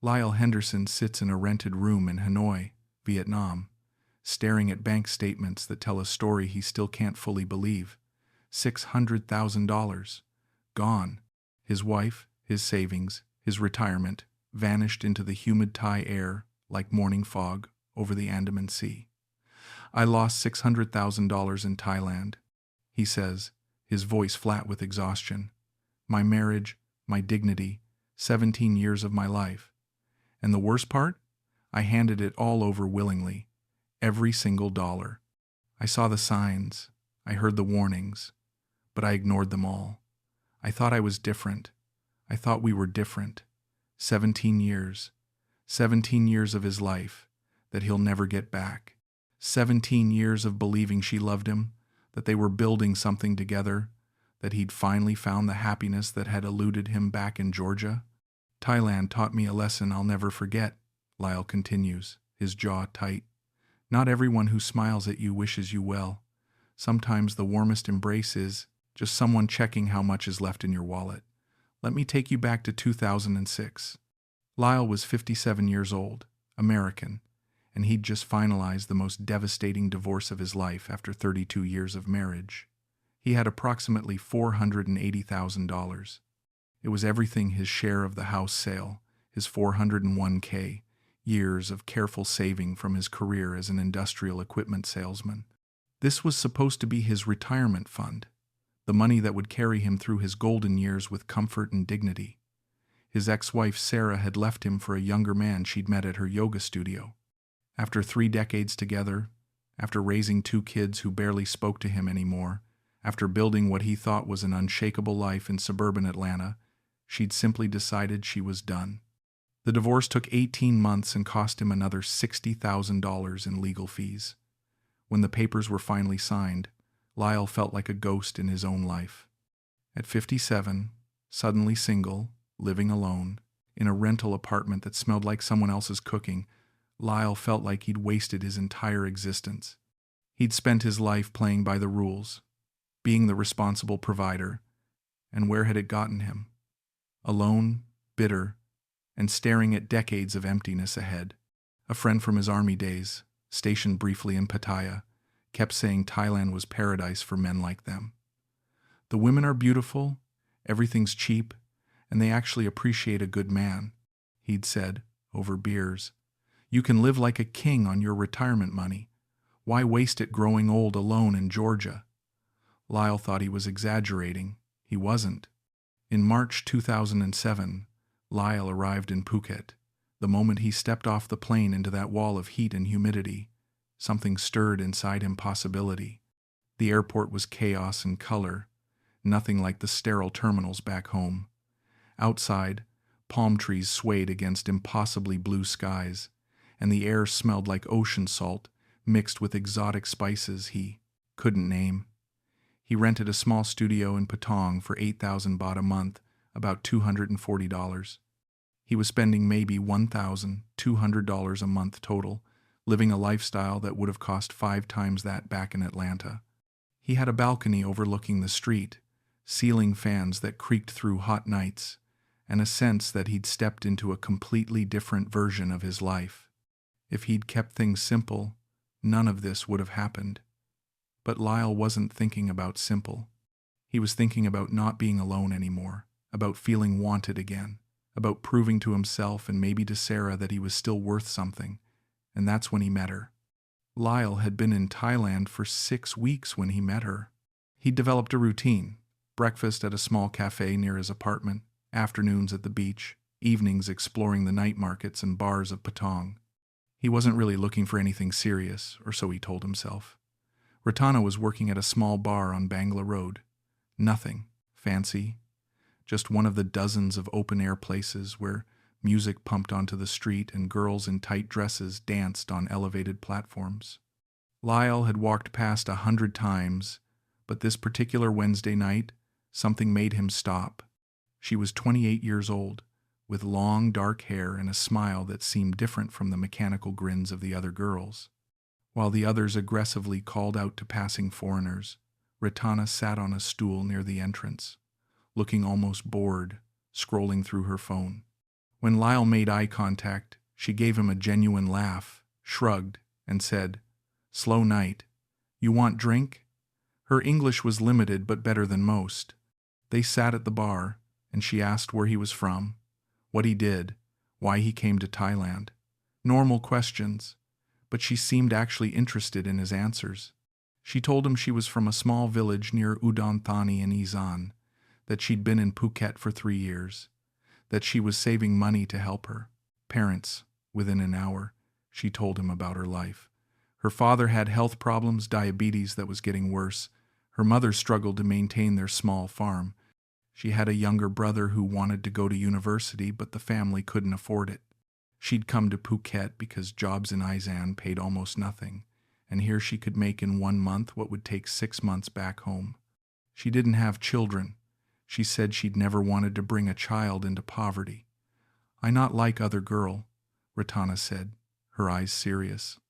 Lyle Henderson sits in a rented room in Hanoi, Vietnam, staring at bank statements that tell a story he still can't fully believe. $600,000. Gone. His wife, his savings, his retirement, vanished into the humid Thai air like morning fog over the Andaman Sea. I lost $600,000 in Thailand, he says, his voice flat with exhaustion. My marriage, my dignity, 17 years of my life. And the worst part? I handed it all over willingly, every single dollar. I saw the signs, I heard the warnings, but I ignored them all. I thought I was different. I thought we were different. 17 years. 17 years of his life that he'll never get back. 17 years of believing she loved him, that they were building something together, that he'd finally found the happiness that had eluded him back in Georgia. Thailand taught me a lesson I'll never forget, Lyle continues, his jaw tight. Not everyone who smiles at you wishes you well. Sometimes the warmest embrace is just someone checking how much is left in your wallet. Let me take you back to 2006. Lyle was 57 years old, American, and he'd just finalized the most devastating divorce of his life after 32 years of marriage. He had approximately $480,000. It was everything his share of the house sale, his 401k, years of careful saving from his career as an industrial equipment salesman. This was supposed to be his retirement fund, the money that would carry him through his golden years with comfort and dignity. His ex-wife Sarah had left him for a younger man she'd met at her yoga studio. After 3 decades together, after raising 2 kids who barely spoke to him anymore, after building what he thought was an unshakable life in suburban Atlanta, she'd simply decided she was done. The divorce took 18 months and cost him another $60,000 in legal fees. When the papers were finally signed, Lyle felt like a ghost in his own life. At 57, suddenly single, living alone, in a rental apartment that smelled like someone else's cooking, Lyle felt like he'd wasted his entire existence. He'd spent his life playing by the rules, being the responsible provider, and where had it gotten him? Alone, bitter, and staring at decades of emptiness ahead. A friend from his army days, stationed briefly in Pattaya, kept saying Thailand was paradise for men like them. The women are beautiful, everything's cheap, and they actually appreciate a good man, he'd said, over beers. You can live like a king on your retirement money. Why waste it growing old alone in Georgia? Lyle thought he was exaggerating. He wasn't. In March 2007, Lyle arrived in Phuket. The moment he stepped off the plane into that wall of heat and humidity, something stirred inside him possibility. The airport was chaos and color, nothing like the sterile terminals back home. Outside, palm trees swayed against impossibly blue skies, and the air smelled like ocean salt mixed with exotic spices he couldn't name. He rented a small studio in Patong for 8,000 baht a month, about $240. He was spending maybe $1,200 a month total, living a lifestyle that would have cost 5 times that back in Atlanta. He had a balcony overlooking the street, ceiling fans that creaked through hot nights, and a sense that he'd stepped into a completely different version of his life. If he'd kept things simple, none of this would have happened. But Lyle wasn't thinking about simple. He was thinking about not being alone anymore, about feeling wanted again, about proving to himself and maybe to Sarah that he was still worth something, and that's when he met her. Lyle had been in Thailand for 6 weeks when he met her. He'd developed a routine: breakfast at a small cafe near his apartment, afternoons at the beach, evenings exploring the night markets and bars of Patong. He wasn't really looking for anything serious, or so he told himself. Ratana was working at a small bar on Bangla Road. Nothing fancy, just one of the dozens of open-air places where music pumped onto the street and girls in tight dresses danced on elevated platforms. Lyle had walked past 100 times, but this particular Wednesday night, something made him stop. She was 28 years old, with long, dark hair and a smile that seemed different from the mechanical grins of the other girls. While the others aggressively called out to passing foreigners, Ratana sat on a stool near the entrance, looking almost bored, scrolling through her phone. When Lyle made eye contact, she gave him a genuine laugh, shrugged, and said, "Slow night. You want drink?" Her English was limited but better than most. They sat at the bar, and she asked where he was from, what he did, why he came to Thailand. Normal questions, but she seemed actually interested in his answers. She told him she was from a small village near Udon Thani in Isan, that she'd been in Phuket for 3 years, that she was saving money to help her parents. Within an hour, she told him about her life. Her father had health problems, diabetes that was getting worse. Her mother struggled to maintain their small farm. She had a younger brother who wanted to go to university, but the family couldn't afford it. She'd come to Phuket because jobs in Isan paid almost nothing, and here she could make in 1 month what would take 6 months back home. She didn't have children. She said she'd never wanted to bring a child into poverty. "I not like other girl," Ratana said, her eyes serious.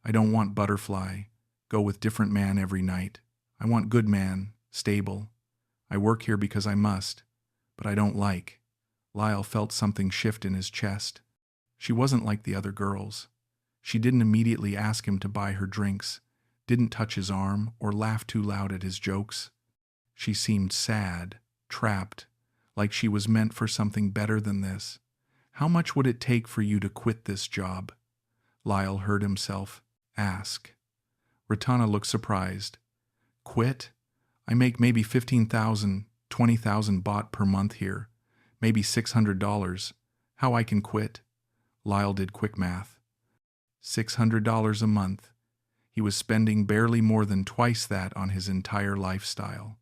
"I don't want butterfly, go with different man every night. I want good man, stable. I work here because I must, but I don't like." Lyle felt something shift in his chest. She wasn't like the other girls. She didn't immediately ask him to buy her drinks, didn't touch his arm or laugh too loud at his jokes. She seemed sad, trapped, like she was meant for something better than this. "How much would it take for you to quit this job?" Lyle heard himself ask. Ratana looked surprised. "Quit? I make maybe 15,000, 20,000 baht per month here, maybe $600. How I can quit?" Lyle did quick math. $600 a month. He was spending barely more than twice that on his entire lifestyle.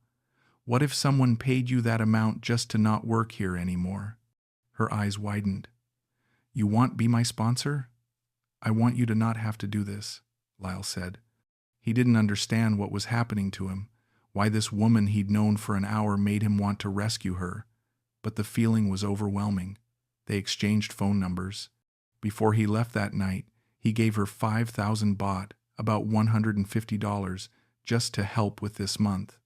What if someone paid you that amount just to not work here anymore? Her eyes widened. "You want be my sponsor?" "I want you to not have to do this," Lyle said. He didn't understand what was happening to him, why this woman he'd known for an hour made him want to rescue her, but the feeling was overwhelming. They exchanged phone numbers. Before he left that night, he gave her 5,000 baht, about $150, just to help with this month.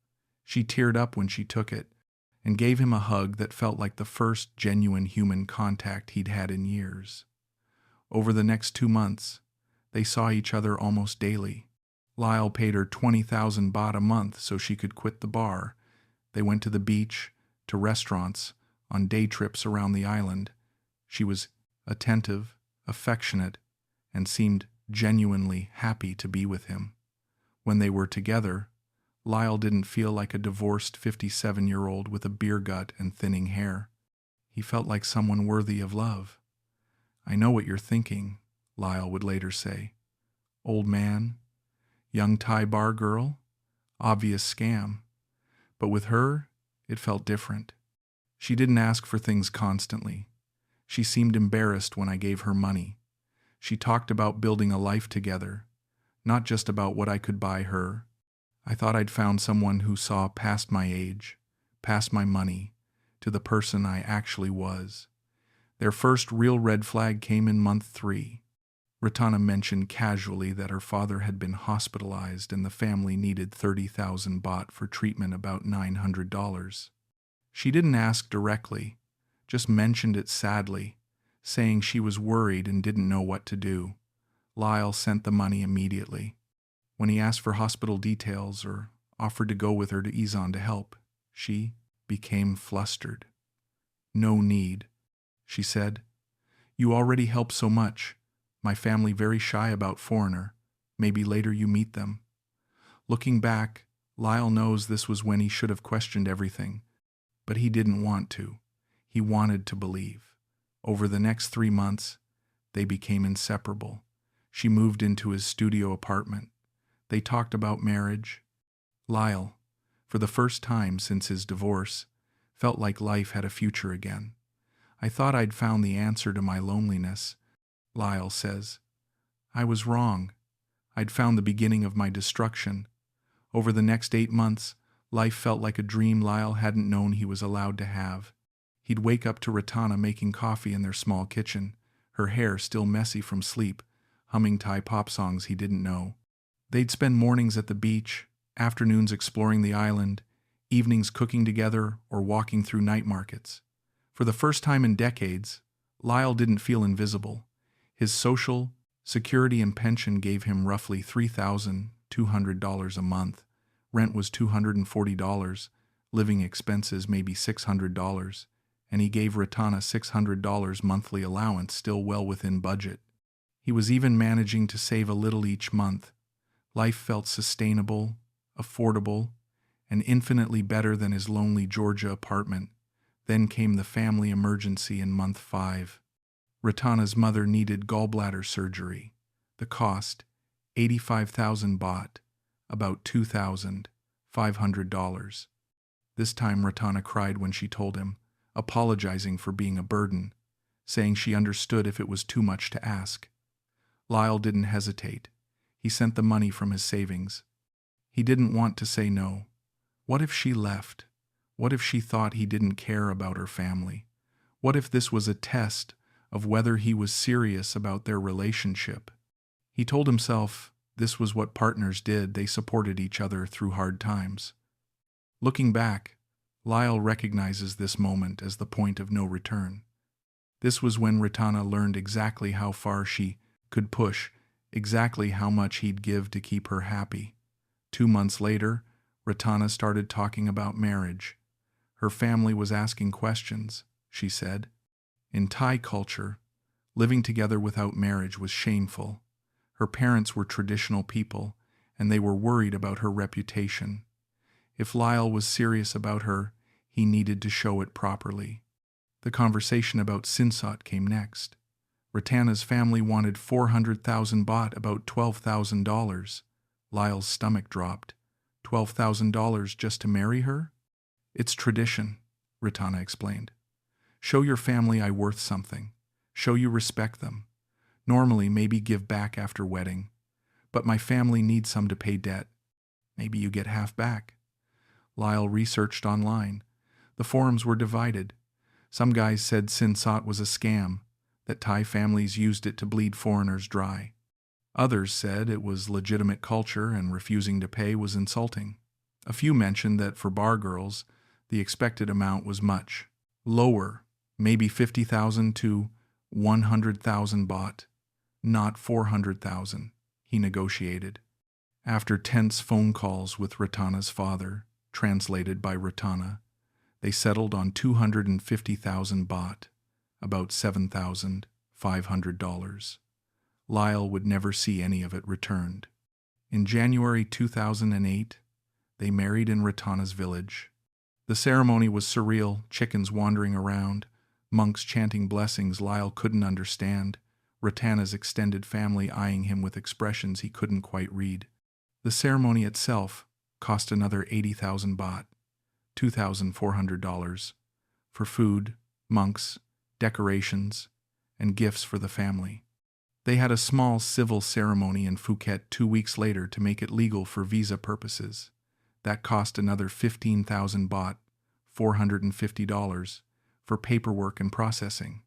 She teared up when she took it, and gave him a hug that felt like the first genuine human contact he'd had in years. Over the next 2 months, they saw each other almost daily. Lyle paid her 20,000 baht a month so she could quit the bar. They went to the beach, to restaurants, on day trips around the island. She was attentive, affectionate, and seemed genuinely happy to be with him. When they were together, Lyle didn't feel like a divorced 57-year-old with a beer gut and thinning hair. He felt like someone worthy of love. "I know what you're thinking," Lyle would later say. "Old man? Young Thai bar girl? Obvious scam." But with her, it felt different. She didn't ask for things constantly. She seemed embarrassed when I gave her money. She talked about building a life together, not just about what I could buy her. I thought I'd found someone who saw past my age, past my money, to the person I actually was. Their first real red flag came in month 3. Ratana mentioned casually that her father had been hospitalized and the family needed 30,000 baht for treatment, about $900. She didn't ask directly, just mentioned it sadly, saying she was worried and didn't know what to do. Lyle sent the money immediately. When he asked for hospital details or offered to go with her to Isan to help, she became flustered. "No need," she said. "You already help so much. My family very shy about foreigner. Maybe later you meet them." Looking back, Lyle knows this was when he should have questioned everything. But he didn't want to. He wanted to believe. Over the next 3 months, they became inseparable. She moved into his studio apartment. They talked about marriage. Lyle, for the first time since his divorce, felt like life had a future again. "I thought I'd found the answer to my loneliness," Lyle says. "I was wrong. I'd found the beginning of my destruction." Over the next 8 months, life felt like a dream Lyle hadn't known he was allowed to have. He'd wake up to Ratana making coffee in their small kitchen, her hair still messy from sleep, humming Thai pop songs he didn't know. They'd spend mornings at the beach, afternoons exploring the island, evenings cooking together or walking through night markets. For the first time in decades, Lyle didn't feel invisible. His social security and pension gave him roughly $3,200 a month. Rent was $240, living expenses maybe $600, and he gave Ratana $600 monthly allowance, still well within budget. He was even managing to save a little each month. Life felt sustainable, affordable, and infinitely better than his lonely Georgia apartment. Then came the family emergency in month 5. Ratana's mother needed gallbladder surgery. The cost, 85,000 baht, about $2,500. This time Ratana cried when she told him, apologizing for being a burden, saying she understood if it was too much to ask. Lyle didn't hesitate. He sent the money from his savings. He didn't want to say no. What if she left? What if she thought he didn't care about her family? What if this was a test of whether he was serious about their relationship? He told himself this was what partners did. They supported each other through hard times. Looking back, Lyle recognizes this moment as the point of no return. This was when Ratana learned exactly how far she could push, exactly how much he'd give to keep her happy. 2 months later, Ratana started talking about marriage. Her family was asking questions, she said. In Thai culture, living together without marriage was shameful. Her parents were traditional people, and they were worried about her reputation. If Lyle was serious about her, he needed to show it properly. The conversation about Sinsat came next. Ratana's family wanted 400,000 baht, about $12,000. Lyle's stomach dropped. $12,000 just to marry her? It's tradition, Ratana explained. Show your family I'm worth something. Show you respect them. Normally, maybe give back after wedding. But my family needs some to pay debt. Maybe you get half back. Lyle researched online. The forums were divided. Some guys said Sinsat was a scam, that Thai families used it to bleed foreigners dry. Others said it was legitimate culture and refusing to pay was insulting. A few mentioned that for bar girls, the expected amount was much lower, maybe 50,000 to 100,000 baht, not 400,000, he negotiated. After tense phone calls with Ratana's father, translated by Ratana, they settled on 250,000 baht, about $7,500. Lyle would never see any of it returned. In January 2008, they married in Ratana's village. The ceremony was surreal, chickens wandering around, monks chanting blessings Lyle couldn't understand, Ratana's extended family eyeing him with expressions he couldn't quite read. The ceremony itself cost another 80,000 baht, $2,400, for food, monks, decorations, and gifts for the family. They had a small civil ceremony in Phuket 2 weeks later to make it legal for visa purposes. That cost another 15,000 baht, $450, for paperwork and processing.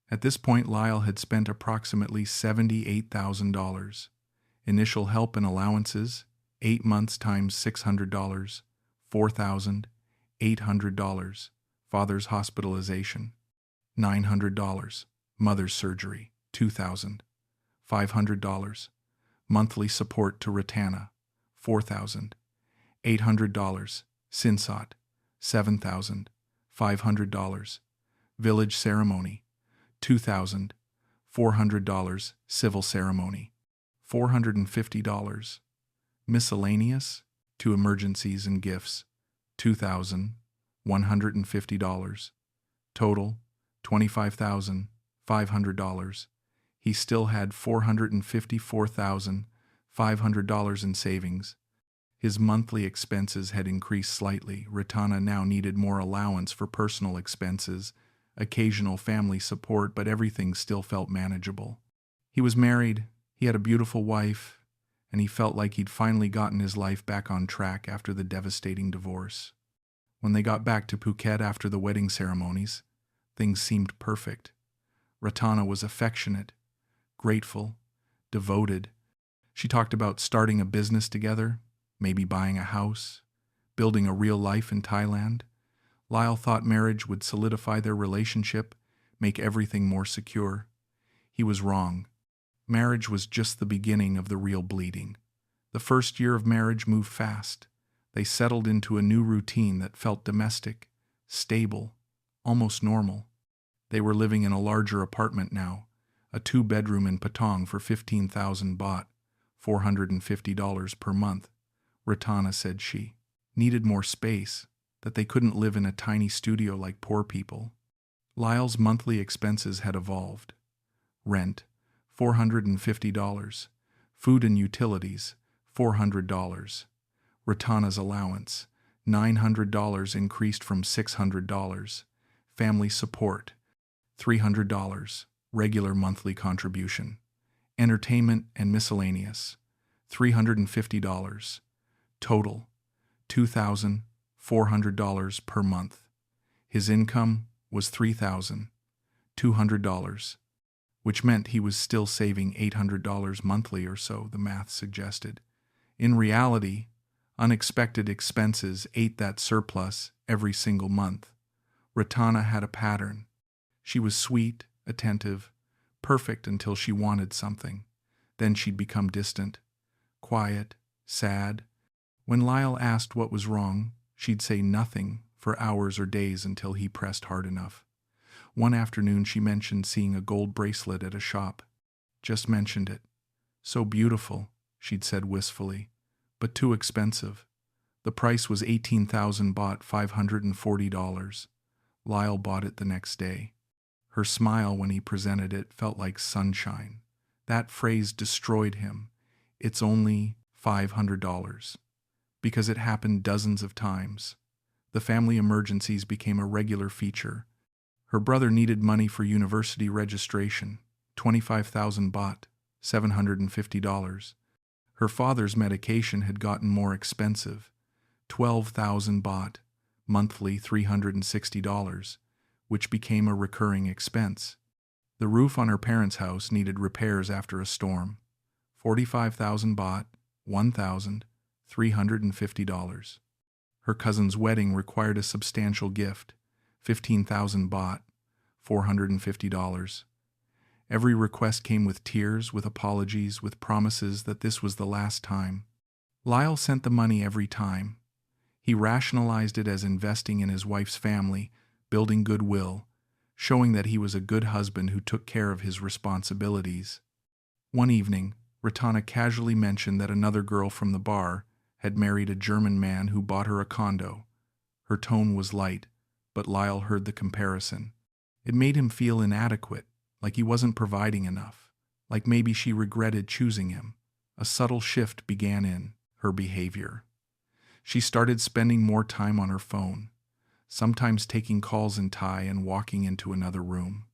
At this point, Lyle had spent approximately $78,000. Initial help and allowances, 8 months times $600, $4,800. Father's hospitalization, $900. Mother's surgery, $2,500. Monthly support to Ratana, $4,800. Sinsat, $7,500. Village ceremony, $2,400. Civil ceremony, $450. Miscellaneous, to emergencies and gifts, $2,150. Total, $25,500. He still had $454,500 in savings. His monthly expenses had increased slightly. Ratana now needed more allowance for personal expenses, occasional family support, but everything still felt manageable. He was married, he had a beautiful wife, and he felt like he'd finally gotten his life back on track after the devastating divorce. When they got back to Phuket after the wedding ceremonies, things seemed perfect. Ratana was affectionate, grateful, devoted. She talked about starting a business together, maybe buying a house, building a real life in Thailand. Lyle thought marriage would solidify their relationship, make everything more secure. He was wrong. Marriage was just the beginning of the real bleeding. The first year of marriage moved fast. They settled into a new routine that felt domestic, stable, almost normal. They were living in a larger apartment now, a 2-bedroom in Patong for 15,000 baht, $450 per month. Ratana said she needed more space, that they couldn't live in a tiny studio like poor people. Lyle's monthly expenses had evolved. Rent, $450. Food and utilities, $400. Ratana's allowance, $900 increased from $600. Family support, $300. Regular monthly contribution. Entertainment and miscellaneous, $350. Total, $2,400 per month. His income was $3,200, which meant he was still saving $800 monthly or so, the math suggested. In reality, unexpected expenses ate that surplus every single month. Ratana had a pattern. She was sweet, attentive, perfect until she wanted something. Then she'd become distant, quiet, sad. When Lyle asked what was wrong, she'd say nothing for hours or days until he pressed hard enough. One afternoon she mentioned seeing a gold bracelet at a shop. Just mentioned it. So beautiful, she'd said wistfully, but too expensive. The price was 18,000 baht, $540. Lyle bought it the next day. Her smile when he presented it felt like sunshine. That phrase destroyed him. It's only $500. Because it happened dozens of times. The family emergencies became a regular feature. Her brother needed money for university registration, 25,000 baht, $750. Her father's medication had gotten more expensive, 12,000 baht, monthly $360, which became a recurring expense. The roof on her parents' house needed repairs after a storm, 45,000 baht, $1,350. Her cousin's wedding required a substantial gift, 15,000 baht, $450. Every request came with tears, with apologies, with promises that this was the last time. Lyle sent the money every time. He rationalized it as investing in his wife's family, building goodwill, showing that he was a good husband who took care of his responsibilities. One evening, Ratana casually mentioned that another girl from the bar had married a German man who bought her a condo. Her tone was light, but Lyle heard the comparison. It made him feel inadequate, like he wasn't providing enough, like maybe she regretted choosing him. A subtle shift began in her behavior. She started spending more time on her phone, sometimes taking calls in Thai and walking into another room.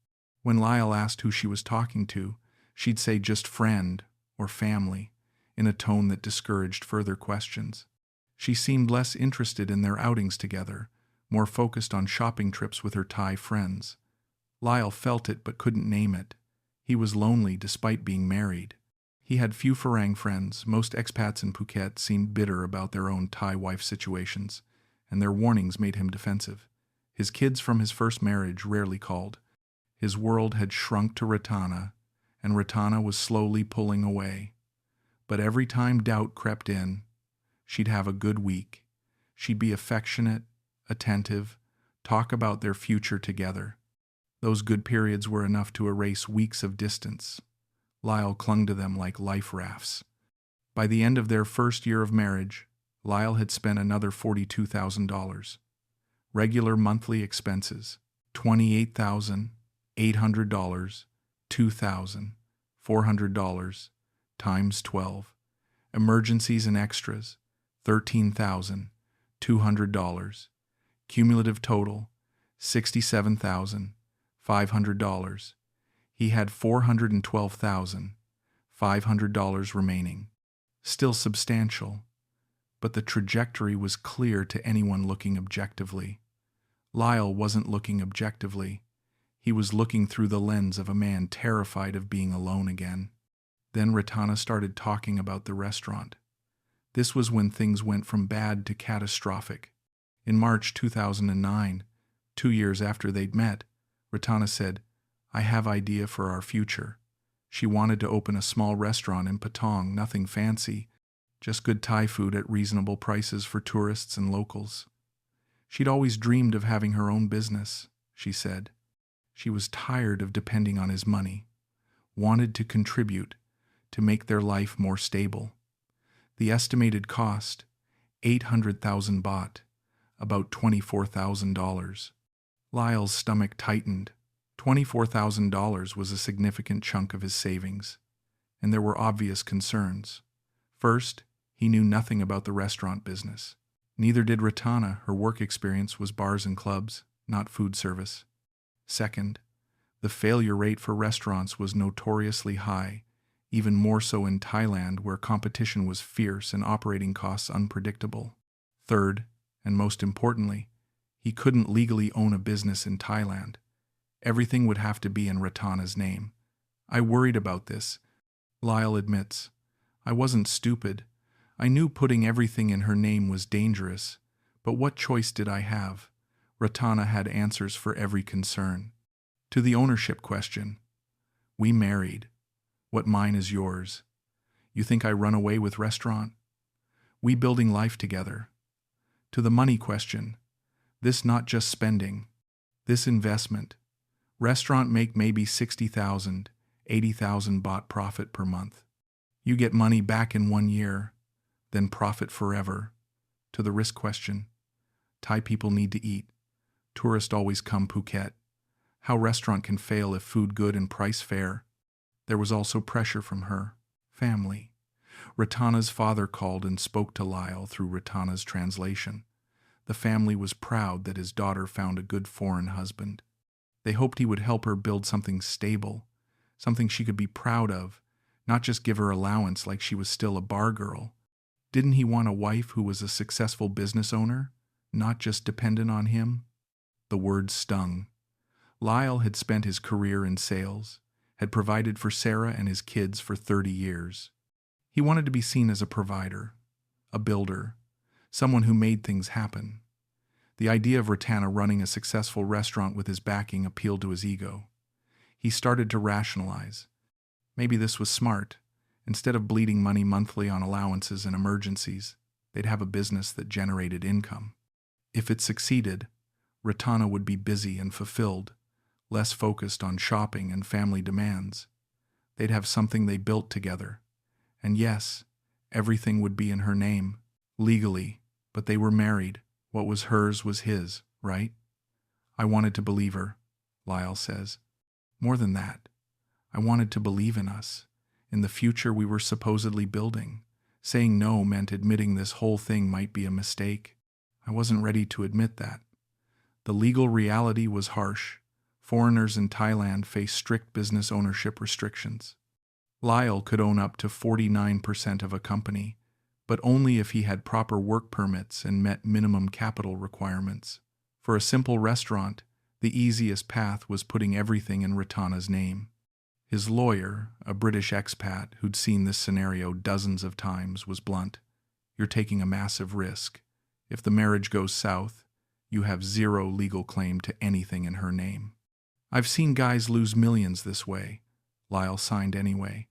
When Lyle asked who she was talking to, she'd say just friend or family, in a tone that discouraged further questions. She seemed less interested in their outings together, more focused on shopping trips with her Thai friends. Lyle felt it but couldn't name it. He was lonely despite being married. He had few Farang friends. Most expats in Phuket seemed bitter about their own Thai wife situations, and their warnings made him defensive. His kids from his first marriage rarely called. His world had shrunk to Ratana, and Ratana was slowly pulling away. But every time doubt crept in, she'd have a good week. She'd be affectionate, attentive, talk about their future together. Those good periods were enough to erase weeks of distance. Lyle clung to them like life rafts. By the end of their first year of marriage, Lyle had spent another $42,000. Regular monthly expenses, $28,800, $2,400, times 12. Emergencies and extras, $13,200. Cumulative total, $67,500. He had $412,500 remaining. Still substantial, but the trajectory was clear to anyone looking objectively. Lyle wasn't looking objectively. He was looking through the lens of a man terrified of being alone again. Then Ratana started talking about the restaurant. This was when things went from bad to catastrophic. In March 2009, 2 years after they'd met, Ratana said, I have idea for our future. She wanted to open a small restaurant in Patong, nothing fancy, just good Thai food at reasonable prices for tourists and locals. She'd always dreamed of having her own business, she said. She was tired of depending on his money, wanted to contribute, to make their life more stable. The estimated cost, 800,000 baht, about $24,000. Lyle's stomach tightened. $24,000 was a significant chunk of his savings, and there were obvious concerns. First, he knew nothing about the restaurant business. Neither did Ratana. Her work experience was bars and clubs, not food service. Second, the failure rate for restaurants was notoriously high, even more so in Thailand, where competition was fierce and operating costs unpredictable. Third, and most importantly, he couldn't legally own a business in Thailand. Everything would have to be in Ratana's name. I worried about this, Lyle admits. I wasn't stupid. I knew putting everything in her name was dangerous, but what choice did I have? Ratana had answers for every concern. To the ownership question, we married. What mine is yours. You think I run away with restaurant? We building life together. To the money question, this not just spending, this investment. Restaurant make maybe 60,000, 80,000 baht profit per month. You get money back in 1 year, then profit forever. To the risk question, Thai people need to eat. Tourists always come Phuket. How restaurant can fail if food good and price fair? There was also pressure from her family. Ratana's father called and spoke to Lyle through Ratana's translation. The family was proud that his daughter found a good foreign husband. They hoped he would help her build something stable, something she could be proud of, not just give her allowance like she was still a bar girl. Didn't he want a wife who was a successful business owner, not just dependent on him? The words stung. Lyle had spent his career in sales, had provided for Sarah and his kids for 30 years. He wanted to be seen as a provider, a builder, someone who made things happen. The idea of Ratana running a successful restaurant with his backing appealed to his ego. He started to rationalize. Maybe this was smart. Instead of bleeding money monthly on allowances and emergencies, they'd have a business that generated income. If it succeeded, Ratana would be busy and fulfilled, less focused on shopping and family demands. They'd have something they built together. And yes, everything would be in her name, legally, but they were married. What was hers was his, right? I wanted to believe her, Lyle says. More than that, I wanted to believe in us, in the future we were supposedly building. Saying no meant admitting this whole thing might be a mistake. I wasn't ready to admit that. The legal reality was harsh. Foreigners in Thailand face strict business ownership restrictions. Lyle could own up to 49% of a company, but only if he had proper work permits and met minimum capital requirements. For a simple restaurant, the easiest path was putting everything in Ratana's name. His lawyer, a British expat who'd seen this scenario dozens of times, was blunt. You're taking a massive risk. If the marriage goes south, you have zero legal claim to anything in her name. I've seen guys lose millions this way. Lyle signed anyway.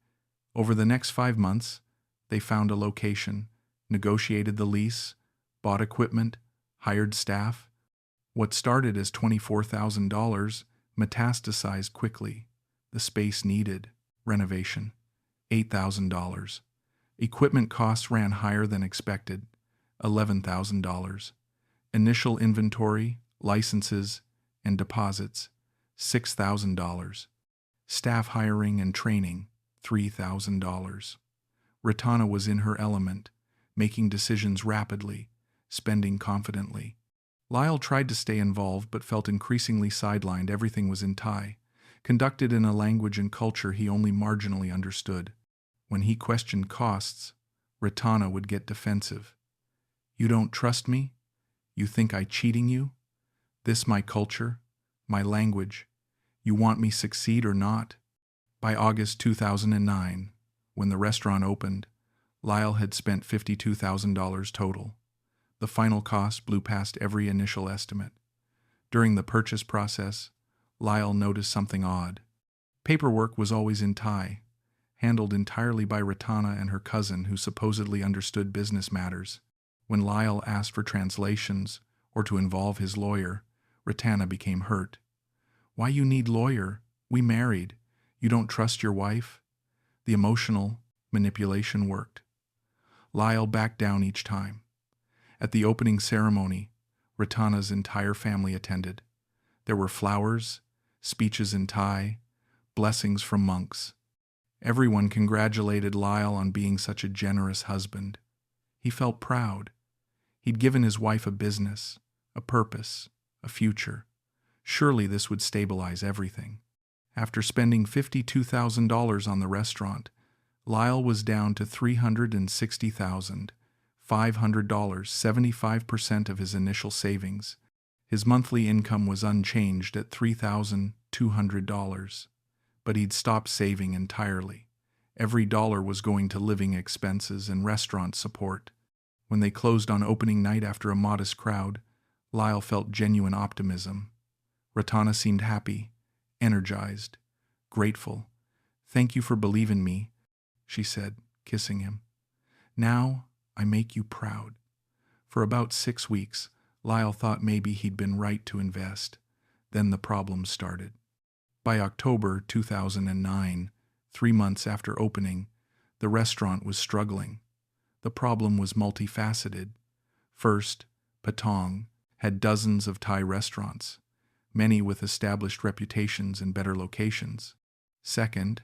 Over the next 5 months, they found a location, negotiated the lease, bought equipment, hired staff. What started as $24,000 metastasized quickly. The space needed renovation, $8,000. Equipment costs ran higher than expected, $11,000. Initial inventory, licenses, and deposits, $6,000. Staff hiring and training, $3,000. Ratana was in her element, making decisions rapidly, spending confidently. Lyle tried to stay involved but felt increasingly sidelined. Everything was in Thai, conducted in a language and culture he only marginally understood. When he questioned costs, Ratana would get defensive. You don't trust me? You think I cheating you? This my culture, my language. You want me succeed or not? By August 2009, when the restaurant opened, Lyle had spent $52,000 total. The final cost blew past every initial estimate. During the purchase process, Lyle noticed something odd. Paperwork was always in Thai, handled entirely by Ratana and her cousin who supposedly understood business matters. When Lyle asked for translations or to involve his lawyer, Ratana became hurt. "Why you need lawyer? We married. You don't trust your wife?" The emotional manipulation worked. Lyle backed down each time. At the opening ceremony, Ratana's entire family attended. There were flowers, speeches in Thai, blessings from monks. Everyone congratulated Lyle on being such a generous husband. He felt proud. He'd given his wife a business, a purpose, a future. Surely this would stabilize everything. After spending $52,000 on the restaurant, Lyle was down to $360,500, 75% of his initial savings. His monthly income was unchanged at $3,200, but he'd stopped saving entirely. Every dollar was going to living expenses and restaurant support. When they closed on opening night after a modest crowd, Lyle felt genuine optimism. Ratana seemed happy, energized, grateful. "Thank you for believing me," she said, kissing him. "Now I make you proud." For about 6 weeks, Lyle thought maybe he'd been right to invest. Then the problems started. By October 2009, 3 months after opening, the restaurant was struggling. The problem was multifaceted. First, Patong had dozens of Thai restaurants, many with established reputations and better locations. Second,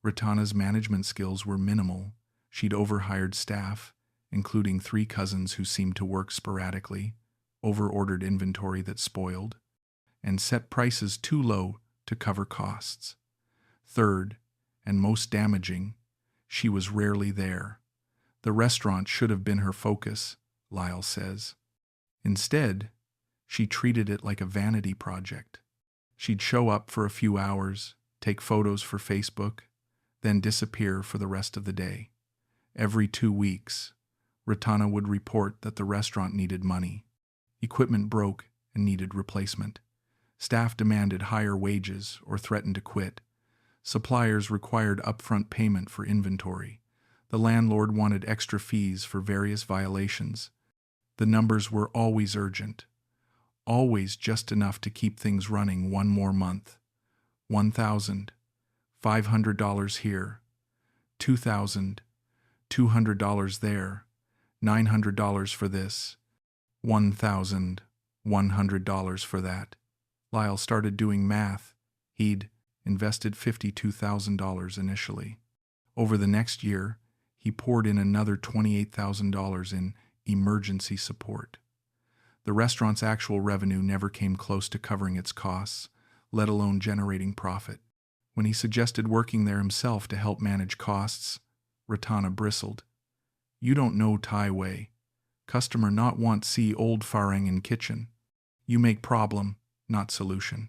Ratana's management skills were minimal. She'd overhired staff, including 3 cousins who seemed to work sporadically, overordered inventory that spoiled, and set prices too low to cover costs. Third, and most damaging, she was rarely there. The restaurant should have been her focus, Lyle says. Instead, she treated it like a vanity project. She'd show up for a few hours, take photos for Facebook, then disappear for the rest of the day. Every 2 weeks, Ratana would report that the restaurant needed money. Equipment broke and needed replacement. Staff demanded higher wages or threatened to quit. Suppliers required upfront payment for inventory. The landlord wanted extra fees for various violations. The numbers were always urgent, always just enough to keep things running one more month. $1,500 here, $2,200 there, $900 for this, $1,100 for that. Lyle started doing math. He'd invested $52,000 initially. Over the next year, he poured in another $28,000 in emergency support. The restaurant's actual revenue never came close to covering its costs, let alone generating profit. When he suggested working there himself to help manage costs, Ratana bristled. "You don't know Thai way. Customer not want see old farang in kitchen. You make problem, not solution."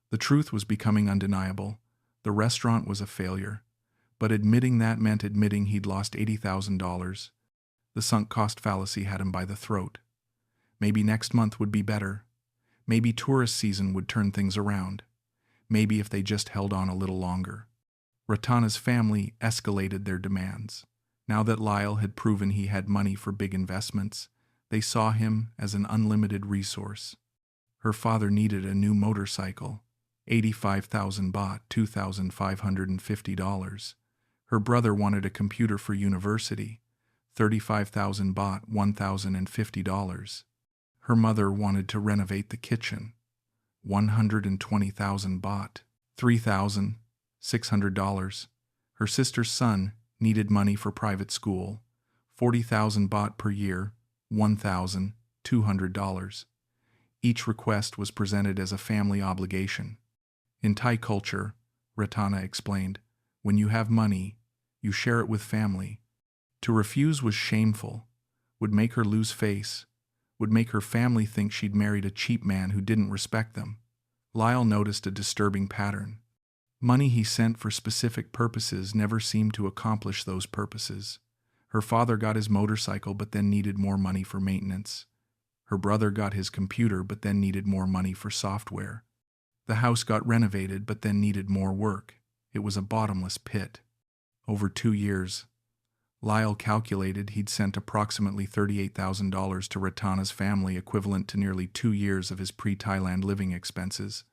The truth was becoming undeniable. The restaurant was a failure. But admitting that meant admitting he'd lost $80,000. The sunk cost fallacy had him by the throat. Maybe next month would be better. Maybe tourist season would turn things around. Maybe if they just held on a little longer. Ratana's family escalated their demands. Now that Lyle had proven he had money for big investments, they saw him as an unlimited resource. Her father needed a new motorcycle, 85,000 baht, $2,550. Her brother wanted a computer for university, 35,000 baht, $1,050. Her mother wanted to renovate the kitchen, 120,000 baht, $3,600. Her sister's son needed money for private school, 40,000 baht per year, $1,200. Each request was presented as a family obligation. In Thai culture, Ratana explained, when you have money, you share it with family. To refuse was shameful, would make her lose face, would make her family think she'd married a cheap man who didn't respect them. Lyle noticed a disturbing pattern. Money he sent for specific purposes never seemed to accomplish those purposes. Her father got his motorcycle but then needed more money for maintenance. Her brother got his computer but then needed more money for software. The house got renovated but then needed more work. It was a bottomless pit. Over 2 years, Lyle calculated he'd sent approximately $38,000 to Ratana's family, equivalent to nearly 2 years of his pre-Thailand living expenses.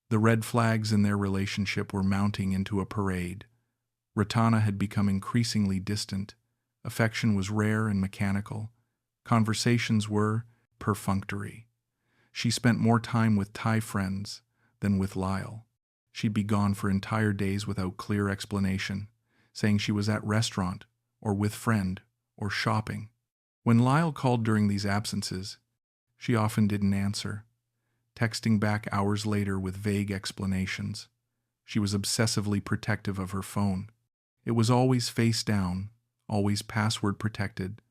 The red flags in their relationship were mounting into a parade. Ratana had become increasingly distant. Affection was rare and mechanical. Conversations were perfunctory. She spent more time with Thai friends than with Lyle. She'd be gone for entire days without clear explanation, saying she was at restaurant or with friend or shopping. When Lyle called during these absences, she often didn't answer, texting back hours later with vague explanations. She was obsessively protective of her phone. It was always face down, always password protected,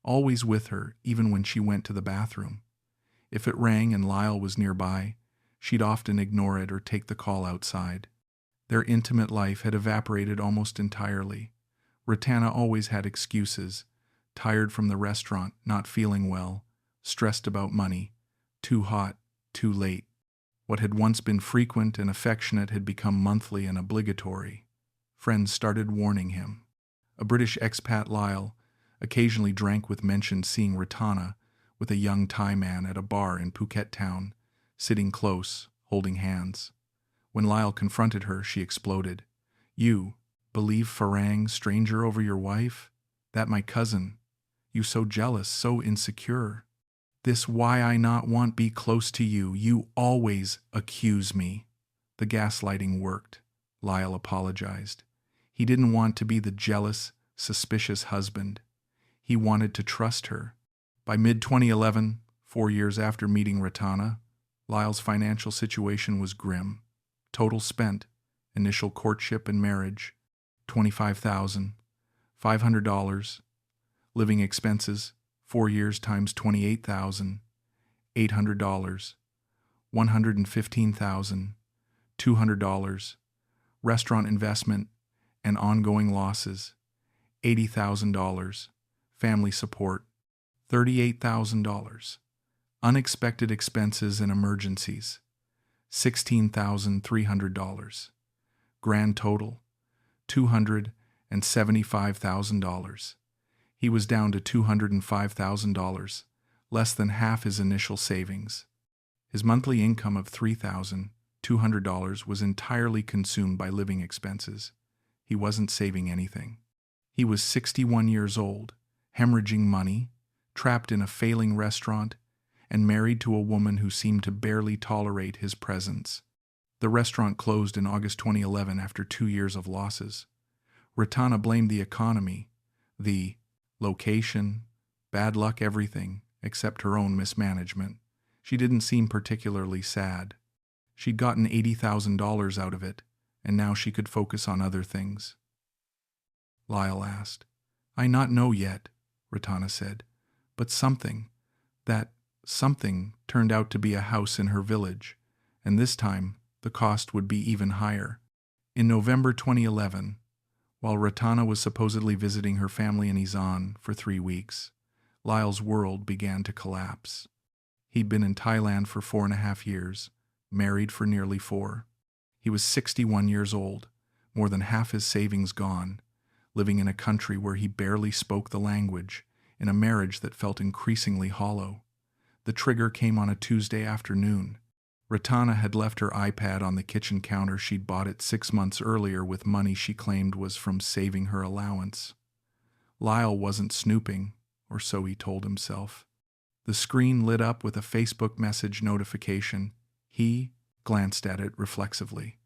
always with her even when she went to the bathroom. If it rang and Lyle was nearby, she'd often ignore it or take the call outside. Their intimate life had evaporated almost entirely. Ratana always had excuses: tired from the restaurant, not feeling well, stressed about money, too hot, too late. What had once been frequent and affectionate had become monthly and obligatory. Friends started warning him. A British expat, Lyle, occasionally drank with mention seeing Ratana with a young Thai man at a bar in Phuket town, sitting close, holding hands. When Lyle confronted her, she exploded. "You believe Farang, stranger over your wife? That my cousin. You so jealous, so insecure. This why I not want be close to you. You always accuse me." The gaslighting worked. Lyle apologized. He didn't want to be the jealous, suspicious husband. He wanted to trust her. By mid-2011, 4 years after meeting Ratana, Lyle's financial situation was grim. Total spent, initial courtship and marriage, $25,500. Living expenses, 4 years times $28,800. $115,200. Restaurant investment and ongoing losses, $80,000. Family support, $38,000. Unexpected expenses and emergencies, $16,300. Grand total, $275,000. He was down to $205,000, less than half his initial savings. His monthly income of $3,200 was entirely consumed by living expenses. He wasn't saving anything. He was 61 years old, hemorrhaging money, trapped in a failing restaurant, and married to a woman who seemed to barely tolerate his presence. The restaurant closed in August 2011 after 2 years of losses. Ratana blamed the economy, the location, bad luck, everything, except her own mismanagement. She didn't seem particularly sad. She'd gotten $80,000 out of it, and now she could focus on other things. Lyle asked. "I not know yet," Ratana said, "but that something turned out to be a house in her village, and this time the cost would be even higher." In November 2011, while Ratana was supposedly visiting her family in Isan for 3 weeks, Lyle's world began to collapse. He'd been in Thailand for 4.5 years, married for nearly 4. He was 61 years old, more than half his savings gone, living in a country where he barely spoke the language, in a marriage that felt increasingly hollow. The trigger came on a Tuesday afternoon. Ratana had left her iPad on the kitchen counter. She'd bought it 6 months earlier with money she claimed was from saving her allowance. Lyle wasn't snooping, or so he told himself. The screen lit up with a Facebook message notification. He glanced at it reflexively.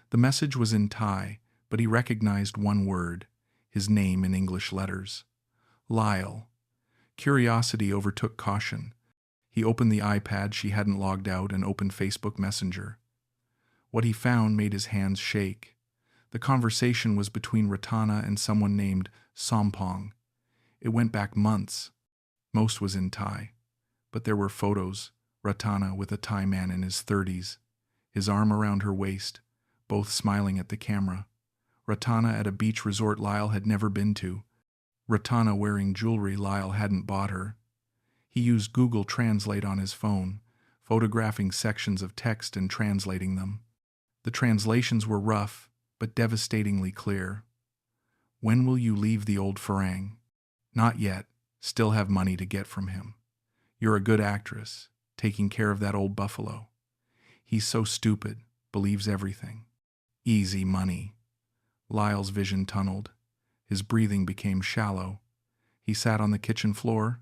The message was in Thai, but he recognized one word, his name in English letters. Lyle. Curiosity overtook caution. He opened the iPad she hadn't logged out and opened Facebook Messenger. What he found made his hands shake. The conversation was between Ratana and someone named Sompong. It went back months. Most was in Thai, but there were photos, Ratana with a Thai man in his 30s, his arm around her waist, both smiling at the camera. Ratana at a beach resort Lyle had never been to. Ratana wearing jewelry Lyle hadn't bought her. He used Google Translate on his phone, photographing sections of text and translating them. The translations were rough, but devastatingly clear. When will you leave the old Farang? Not yet. Still have money to get from him. You're a good actress, taking care of that old buffalo. He's so stupid, believes everything. Easy money. Lyle's vision tunneled. His breathing became shallow. He sat on the kitchen floor,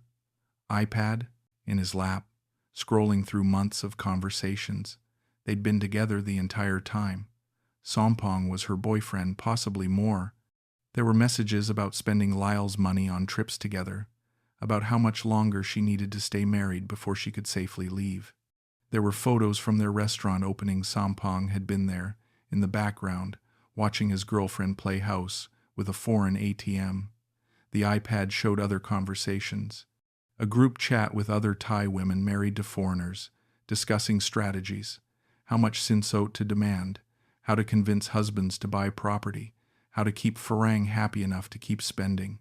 iPad in his lap, scrolling through months of conversations. They'd been together the entire time. Sompong was her boyfriend, possibly more. There were messages about spending Lyle's money on trips together, about how much longer she needed to stay married before she could safely leave. There were photos from their restaurant opening. Sompong had been there, in the background, watching his girlfriend play house with a foreign ATM. The iPad showed other conversations. A group chat with other Thai women married to foreigners, discussing strategies, how much sinsot to demand, how to convince husbands to buy property, how to keep Farang happy enough to keep spending.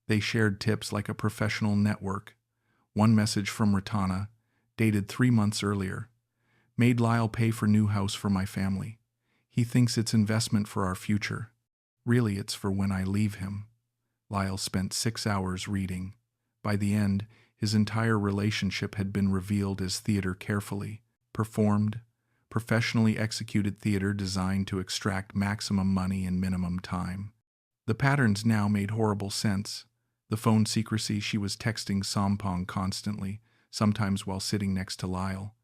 They shared tips like a professional network. One message from Ratana, dated 3 months earlier. Made Lyle pay for new house for my family. He thinks it's investment for our future. Really, it's for when I leave him. Lyle spent 6 hours reading. By the end, his entire relationship had been revealed as theater carefully performed, professionally executed theater designed to extract maximum money in minimum time. The patterns now made horrible sense. The phone secrecy, she was texting Sompong constantly, sometimes while sitting next to Lyle.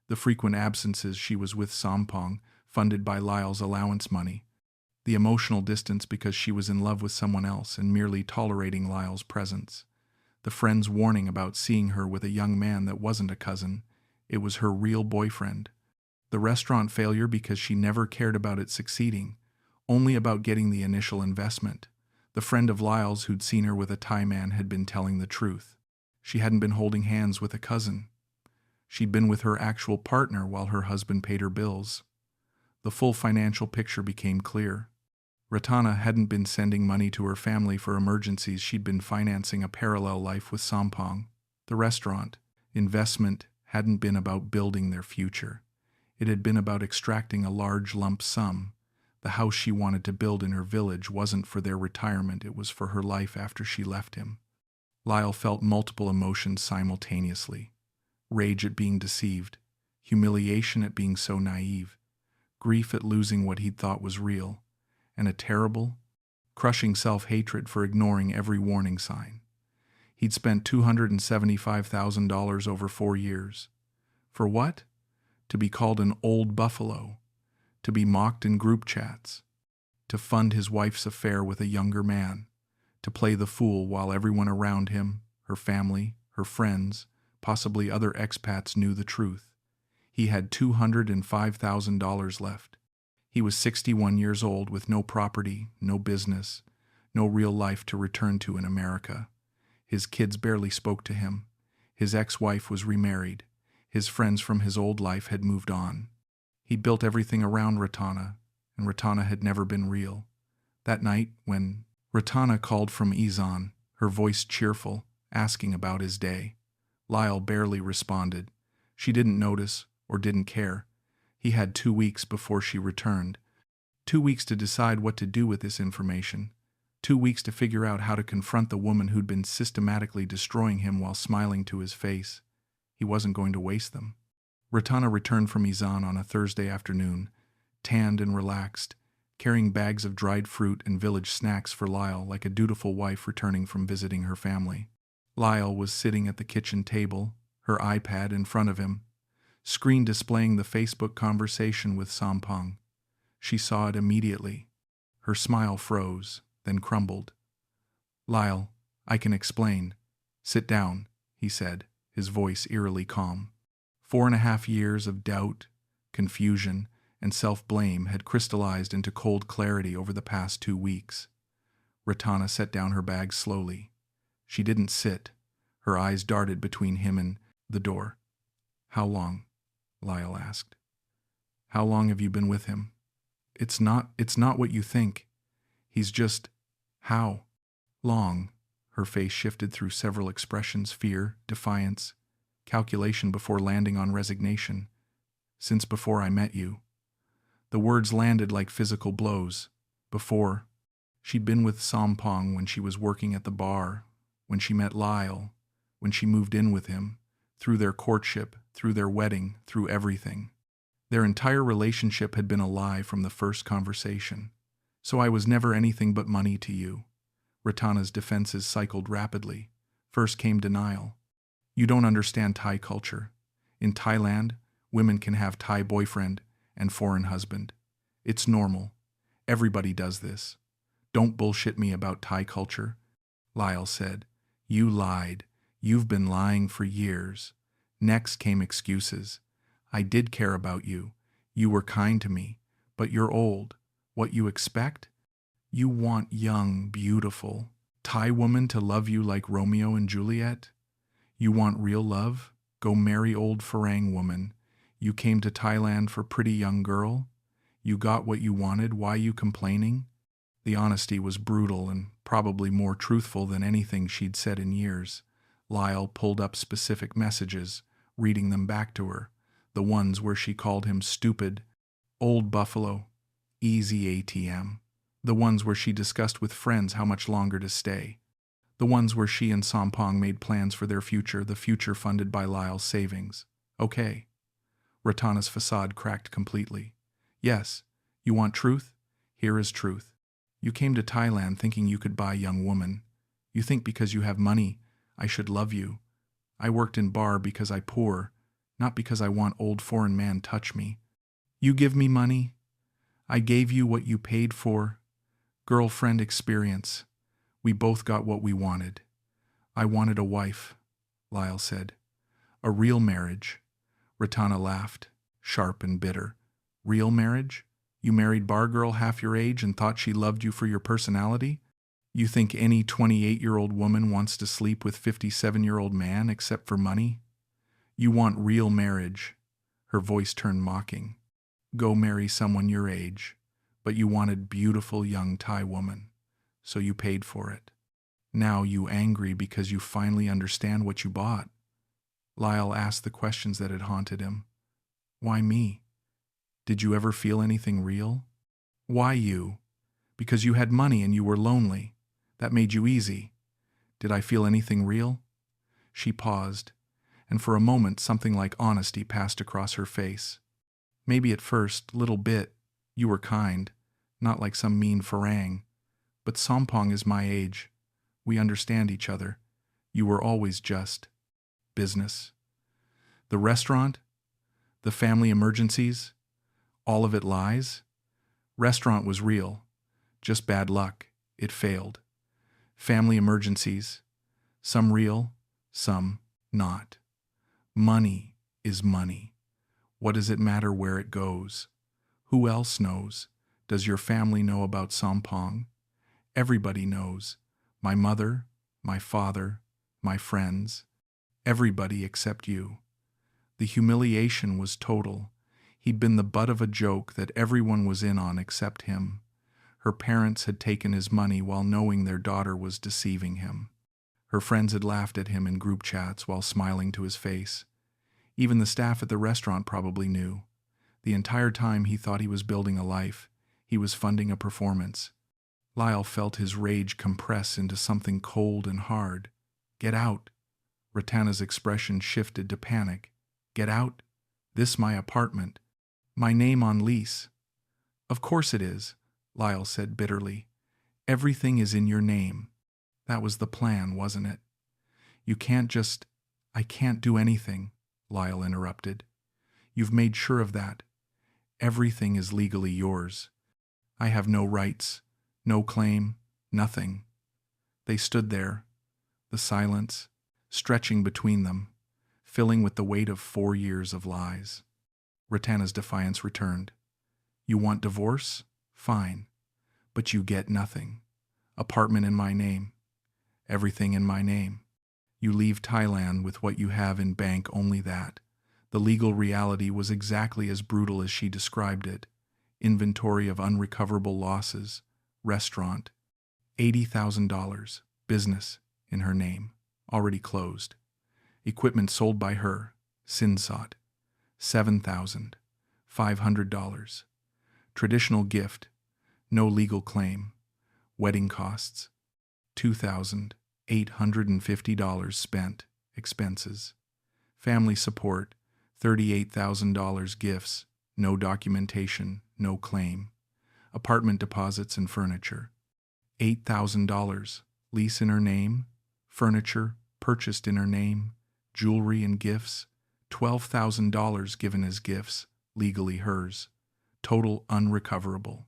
The frequent absences, she was with Sompong, funded by Lyle's allowance money. The emotional distance because she was in love with someone else and merely tolerating Lyle's presence. The friend's warning about seeing her with a young man that wasn't a cousin. It was her real boyfriend. The restaurant failure because she never cared about it succeeding, only about getting the initial investment. The friend of Lyle's who'd seen her with a Thai man had been telling the truth. She hadn't been holding hands with a cousin. She'd been with her actual partner while her husband paid her bills. The full financial picture became clear. Ratana hadn't been sending money to her family for emergencies. She'd been financing a parallel life with Sompong. The restaurant, investment, hadn't been about building their future. It had been about extracting a large lump sum. The house she wanted to build in her village wasn't for their retirement, it was for her life after she left him. Lyle felt multiple emotions simultaneously. Rage at being deceived, humiliation at being so naive, grief at losing what he'd thought was real, and a terrible, crushing self-hatred for ignoring every warning sign. He'd spent $275,000 over 4 years. For what? To be called an old buffalo, to be mocked in group chats, to fund his wife's affair with a younger man, to play the fool while everyone around him, her family, her friends, possibly other expats knew the truth. He had $205,000 left. He was 61 years old with no property, no business, no real life to return to in America. His kids barely spoke to him. His ex-wife was remarried. His friends from his old life had moved on. He'd built everything around Ratana, and Ratana had never been real. That night, when Ratana called from Izan, her voice cheerful, asking about his day, Lyle barely responded. She didn't notice or didn't care. He had 2 weeks before she returned. 2 weeks to decide what to do with this information. 2 weeks to figure out how to confront the woman who'd been systematically destroying him while smiling to his face. He wasn't going to waste them. Ratana returned from Izan on a Thursday afternoon, tanned and relaxed, carrying bags of dried fruit and village snacks for Lyle like a dutiful wife returning from visiting her family. Lyle was sitting at the kitchen table, her iPad in front of him, screen displaying the Facebook conversation with Sompong. She saw it immediately. Her smile froze, then crumbled. "Lyle, I can explain. Sit down," he said, his voice eerily calm. 4.5 years of doubt, confusion, and self-blame had crystallized into cold clarity over the past 2 weeks. Ratana set down her bag slowly. She didn't sit. Her eyes darted between him and the door. "How long?" Lyle asked. "How long have you been with him?" It's not what you think. He's just..." "How long?" Her face shifted through several expressions: fear, defiance, calculation before landing on resignation. "Since before I met you." The words landed like physical blows. Before, she'd been with Sampong when she was working at the bar, when she met Lyle, when she moved in with him, through their courtship, through their wedding, through everything. Their entire relationship had been a lie from the first conversation. So I was never anything but money to you. Ratana's defenses cycled rapidly. First came denial. You don't understand Thai culture. In Thailand, women can have Thai boyfriend and foreign husband. It's normal. Everybody does this. Don't bullshit me about Thai culture. Lyle said. You lied. You've been lying for years. Next came excuses. I did care about you. You were kind to me. But you're old. What you expect? You want young, beautiful Thai woman to love you like Romeo and Juliet? You want real love? Go marry old Farang woman. You came to Thailand for pretty young girl? You got what you wanted, why you complaining? The honesty was brutal and probably more truthful than anything she'd said in years. Lyle pulled up specific messages, reading them back to her. The ones where she called him stupid, old buffalo, easy ATM. The ones where she discussed with friends how much longer to stay. The ones where she and Sampong made plans for their future, the future funded by Lyle's savings. Okay. Ratana's facade cracked completely. Yes, you want truth? Here is truth. You came to Thailand thinking you could buy young woman. You think because you have money, I should love you. I worked in bar because I poor, not because I want old foreign man touch me. You give me money? I gave you what you paid for. Girlfriend experience. We both got what we wanted. I wanted a wife, Lyle said. A real marriage. Ratana laughed, sharp and bitter. Real marriage? You married bar girl half your age and thought she loved you for your personality? You think any 28-year-old woman wants to sleep with 57-year-old man except for money? You want real marriage. Her voice turned mocking. Go marry someone your age. But you wanted beautiful young Thai woman, so you paid for it. Now you angry because you finally understand what you bought. Lyle asked the questions that had haunted him. Why me? Did you ever feel anything real? Why you? Because you had money and you were lonely. That made you easy. Did I feel anything real? She paused, and for a moment something like honesty passed across her face. Maybe at first, little bit, you were kind, not like some mean Farang. But Sampong is my age. We understand each other. You were always just. Business. The restaurant? The family emergencies? All of it lies? Restaurant was real. Just bad luck. It failed. Family emergencies. Some real, some not. Money is money. What does it matter where it goes? Who else knows? Does your family know about Sampong? Everybody knows. My mother, my father, my friends. Everybody except you. The humiliation was total. He'd been the butt of a joke that everyone was in on except him. Her parents had taken his money while knowing their daughter was deceiving him. Her friends had laughed at him in group chats while smiling to his face. Even the staff at the restaurant probably knew. The entire time he thought he was building a life, he was funding a performance. Lyle felt his rage compress into something cold and hard. Get out. Ratana's expression shifted to panic. Get out? This my apartment. My name on lease. Of course it is, Lyle said bitterly. Everything is in your name. That was the plan, wasn't it? You can't just... I can't do anything, Lyle interrupted. You've made sure of that. Everything is legally yours. I have no rights, no claim, nothing. They stood there, the silence, stretching between them, filling with the weight of 4 years of lies. Ratana's defiance returned. You want divorce? Fine. But you get nothing. Apartment in my name. Everything in my name. You leave Thailand with what you have in bank, only that. The legal reality was exactly as brutal as she described it. Inventory of unrecoverable losses. Restaurant. $80,000. Business in her name. Already closed. Equipment sold by her. Sinsot. $7,500. Traditional gift. No legal claim. Wedding costs. $2,850 spent. Expenses. Family support. $38,000 gifts. No documentation. No claim. Apartment deposits and furniture. $8,000. Lease in her name. Furniture purchased in her name. Jewelry and gifts. $12,000 given as gifts, legally hers. Total unrecoverable.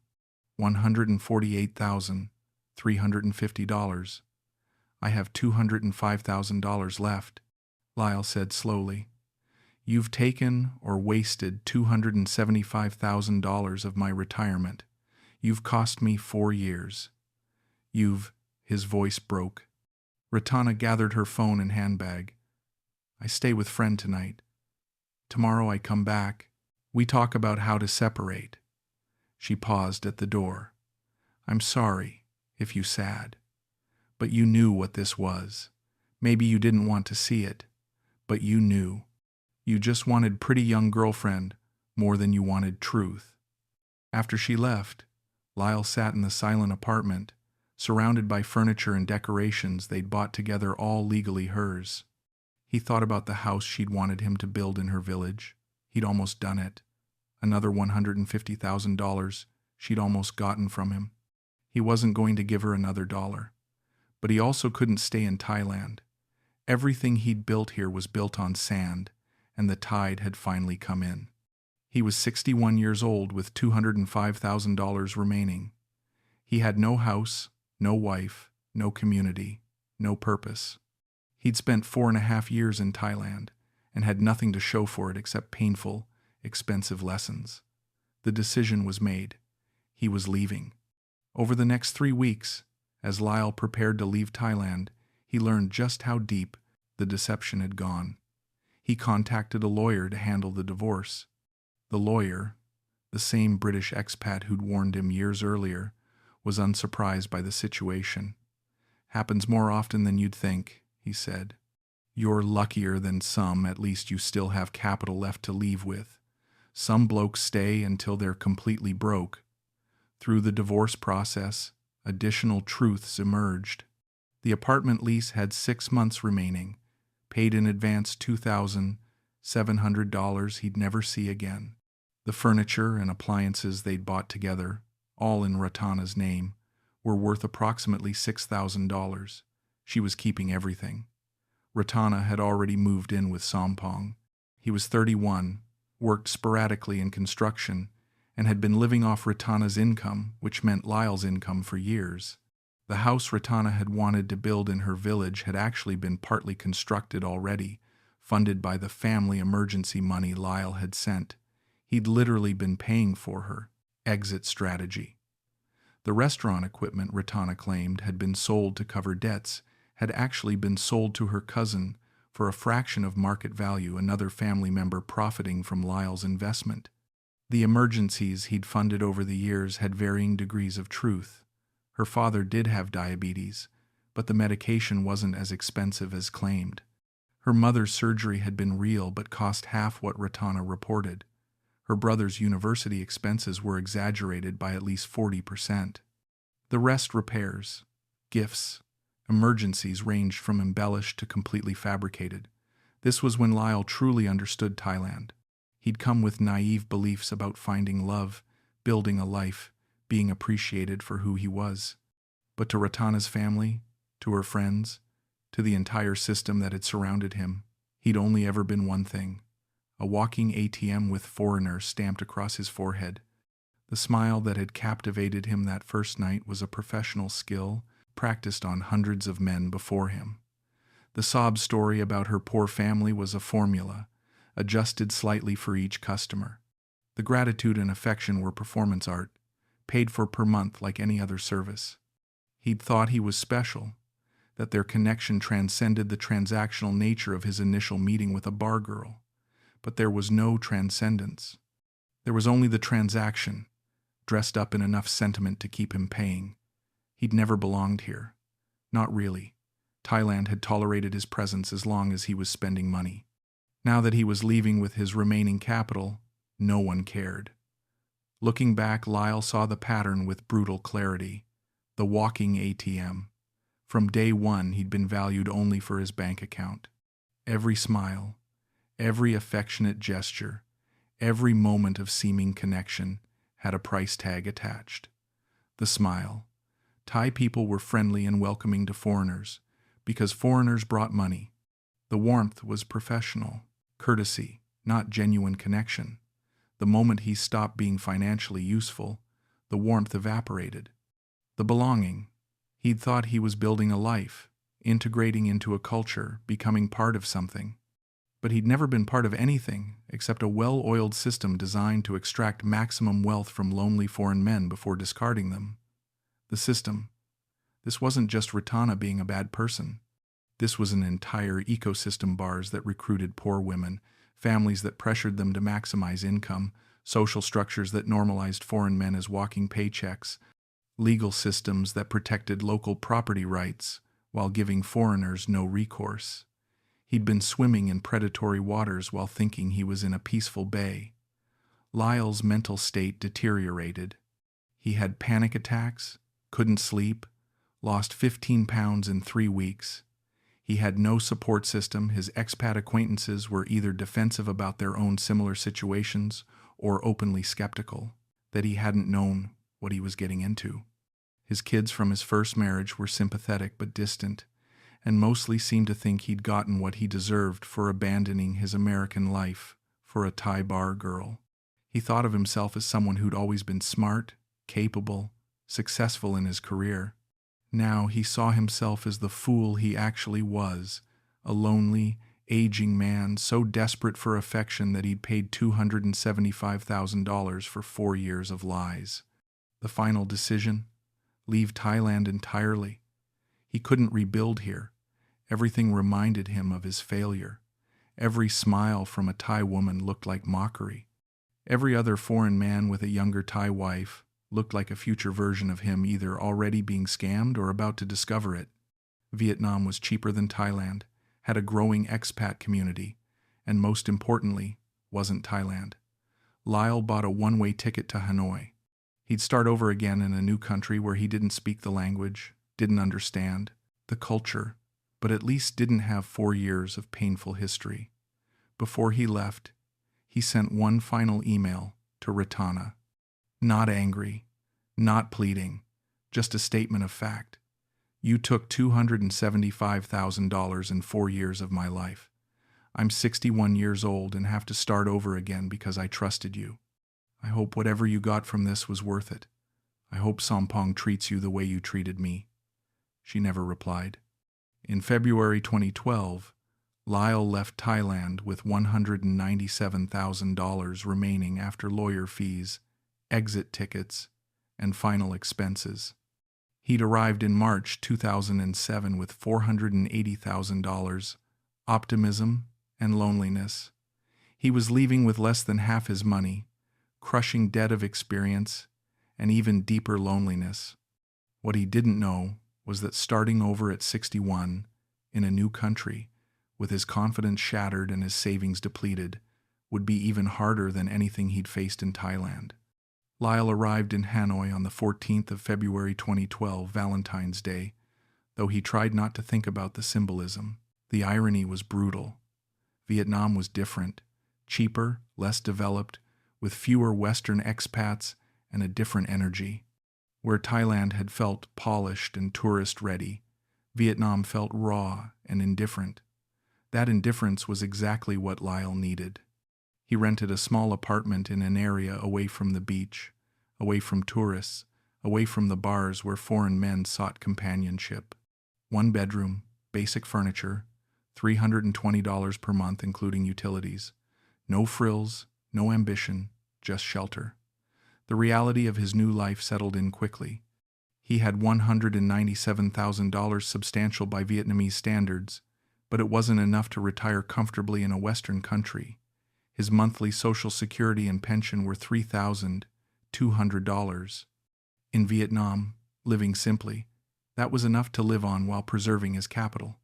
$148,350. I have $205,000 left, Lyle said slowly. You've taken or wasted $275,000 of my retirement. You've cost me 4 years. His voice broke. Ratana gathered her phone and handbag. I stay with friend tonight. Tomorrow I come back. We talk about how to separate. She paused at the door. I'm sorry if you sad. But you knew what this was. Maybe you didn't want to see it, but you knew. You just wanted pretty young girlfriend more than you wanted truth. After she left, Lyle sat in the silent apartment, surrounded by furniture and decorations they'd bought together, all legally hers. He thought about the house she'd wanted him to build in her village. He'd almost done it. Another $150,000 she'd almost gotten from him. He wasn't going to give her another dollar. But he also couldn't stay in Thailand. Everything he'd built here was built on sand, and the tide had finally come in. He was 61 years old with $205,000 remaining. He had no house, no wife, no community, no purpose. He'd spent 4.5 years in Thailand and had nothing to show for it except painful, expensive lessons. The decision was made. He was leaving. Over the next 3 weeks, as Lyle prepared to leave Thailand, he learned just how deep the deception had gone. He contacted a lawyer to handle the divorce. The lawyer, the same British expat who'd warned him years earlier, was unsurprised by the situation. Happens more often than you'd think, he said. You're luckier than some, at least you still have capital left to leave with. Some blokes stay until they're completely broke. Through the divorce process, additional truths emerged. The apartment lease had 6 months remaining, paid in advance $2,700 he'd never see again. The furniture and appliances they'd bought together, all in Ratana's name, were worth approximately $6,000. She was keeping everything. Ratana had already moved in with Sompong. He was 31, worked sporadically in construction, and had been living off Ratana's income, which meant Lyle's income, for years. The house Ratana had wanted to build in her village had actually been partly constructed already, funded by the family emergency money Lyle had sent. He'd literally been paying for her. Exit strategy. The restaurant equipment Ratana claimed had been sold to cover debts had actually been sold to her cousin for a fraction of market value, another family member profiting from Lyle's investment. The emergencies he'd funded over the years had varying degrees of truth. Her father did have diabetes, but the medication wasn't as expensive as claimed. Her mother's surgery had been real but cost half what Ratana reported. Her brother's university expenses were exaggerated by at least 40%. The rest repairs, gifts, emergencies ranged from embellished to completely fabricated. This was when Lyle truly understood Thailand. He'd come with naive beliefs about finding love, building a life, being appreciated for who he was. But to Ratana's family, to her friends, to the entire system that had surrounded him, he'd only ever been one thing: a walking ATM with foreigner stamped across his forehead. The smile that had captivated him that first night was a professional skill practiced on hundreds of men before him. The sob story about her poor family was a formula, adjusted slightly for each customer. The gratitude and affection were performance art, paid for per month like any other service. He'd thought he was special, that their connection transcended the transactional nature of his initial meeting with a bar girl. But there was no transcendence. There was only the transaction, dressed up in enough sentiment to keep him paying. He'd never belonged here. Not really. Thailand had tolerated his presence as long as he was spending money. Now that he was leaving with his remaining capital, no one cared. Looking back, Lyle saw the pattern with brutal clarity. The walking ATM. From day one, he'd been valued only for his bank account. Every smile, every affectionate gesture, every moment of seeming connection had a price tag attached. The smile. Thai people were friendly and welcoming to foreigners because foreigners brought money. The warmth was professional, courtesy, not genuine connection. The moment he stopped being financially useful, the warmth evaporated. The belonging. He'd thought he was building a life, integrating into a culture, becoming part of something. But he'd never been part of anything except a well-oiled system designed to extract maximum wealth from lonely foreign men before discarding them. The system. This wasn't just Ratana being a bad person. This was an entire ecosystem: bars that recruited poor women, families that pressured them to maximize income, social structures that normalized foreign men as walking paychecks, legal systems that protected local property rights while giving foreigners no recourse. He'd been swimming in predatory waters while thinking he was in a peaceful bay. Lyle's mental state deteriorated. He had panic attacks, couldn't sleep, lost 15 pounds in 3 weeks. He had no support system. His expat acquaintances were either defensive about their own similar situations or openly skeptical that he hadn't known what he was getting into. His kids from his first marriage were sympathetic but distant, and mostly seemed to think he'd gotten what he deserved for abandoning his American life for a Thai bar girl. He thought of himself as someone who'd always been smart, capable, successful in his career. Now he saw himself as the fool he actually was, a lonely, aging man so desperate for affection that he'd paid $275,000 for 4 years of lies. The final decision? Leave Thailand entirely. He couldn't rebuild here. Everything reminded him of his failure. Every smile from a Thai woman looked like mockery. Every other foreign man with a younger Thai wife looked like a future version of him, either already being scammed or about to discover it. Vietnam was cheaper than Thailand, had a growing expat community, and most importantly, wasn't Thailand. Lyle bought a one-way ticket to Hanoi. He'd start over again in a new country where he didn't speak the language, didn't understand the culture, but at least didn't have 4 years of painful history. Before he left, he sent one final email to Ratana. Not angry, not pleading, just a statement of fact. You took $275,000 in 4 years of my life. I'm 61 years old and have to start over again because I trusted you. I hope whatever you got from this was worth it. I hope Sampong treats you the way you treated me. She never replied. In February 2012, Lyle left Thailand with $197,000 remaining after lawyer fees, exit tickets, and final expenses. He'd arrived in March 2007 with $480,000, optimism, and loneliness. He was leaving with less than half his money, crushing debt of experience, and even deeper loneliness. What he didn't know was that starting over at 61, in a new country, with his confidence shattered and his savings depleted, would be even harder than anything he'd faced in Thailand. Lyle arrived in Hanoi on the 14th of February 2012, Valentine's Day, though he tried not to think about the symbolism. The irony was brutal. Vietnam was different, cheaper, less developed, with fewer Western expats and a different energy. Where Thailand had felt polished and tourist-ready, Vietnam felt raw and indifferent. That indifference was exactly what Lyle needed. He rented a small apartment in an area away from the beach, away from tourists, away from the bars where foreign men sought companionship. 1 bedroom, basic furniture, $320 per month including utilities. No frills, no ambition, just shelter. The reality of his new life settled in quickly. He had $197,000, substantial by Vietnamese standards, but it wasn't enough to retire comfortably in a Western country. His monthly Social Security and pension were $3,200. In Vietnam, living simply, that was enough to live on while preserving his capital.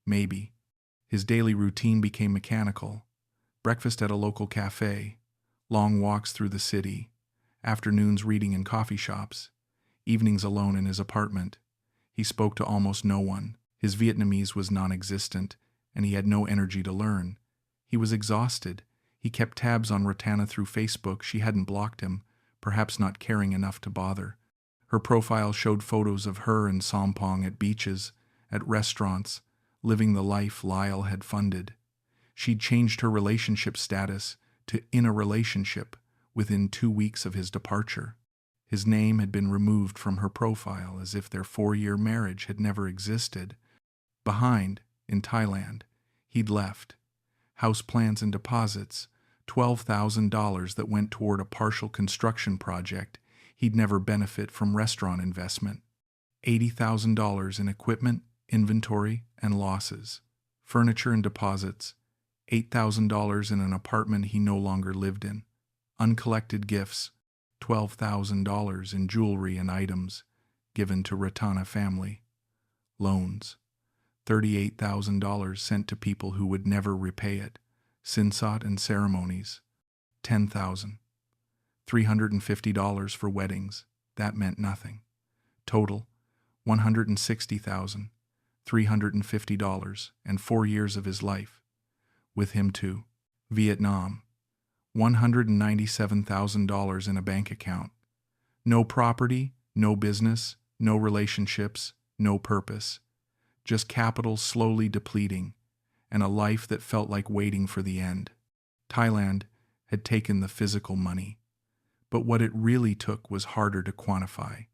Maybe. His daily routine became mechanical. Breakfast at a local cafe, long walks through the city, afternoons reading in coffee shops, evenings alone in his apartment. He spoke to almost no one. His Vietnamese was non-existent, and he had no energy to learn. He was exhausted. He kept tabs on Ratana through Facebook. She hadn't blocked him, perhaps not caring enough to bother. Her profile showed photos of her and Sampong at beaches, at restaurants, living the life Lyle had funded. She'd changed her relationship status to in a relationship within 2 weeks of his departure. His name had been removed from her profile as if their 4-year marriage had never existed. Behind, in Thailand, he'd left houseplants and deposits, $12,000 that went toward a partial construction project. He'd never benefit from restaurant investment. $80,000 in equipment, inventory, and losses. Furniture and deposits. $8,000 in an apartment he no longer lived in. Uncollected gifts. $12,000 in jewelry and items given to Ratana family. Loans. $38,000 sent to people who would never repay it. Sinsat and ceremonies. $10,000. $350 for weddings. That meant nothing. Total, $160,000, $350, and 4 years of his life. With him too. Vietnam. $197,000 in a bank account. No property, no business, no relationships, no purpose. Just capital slowly depleting, and a life that felt like waiting for the end. Thailand had taken the physical money, but what it really took was harder to quantify.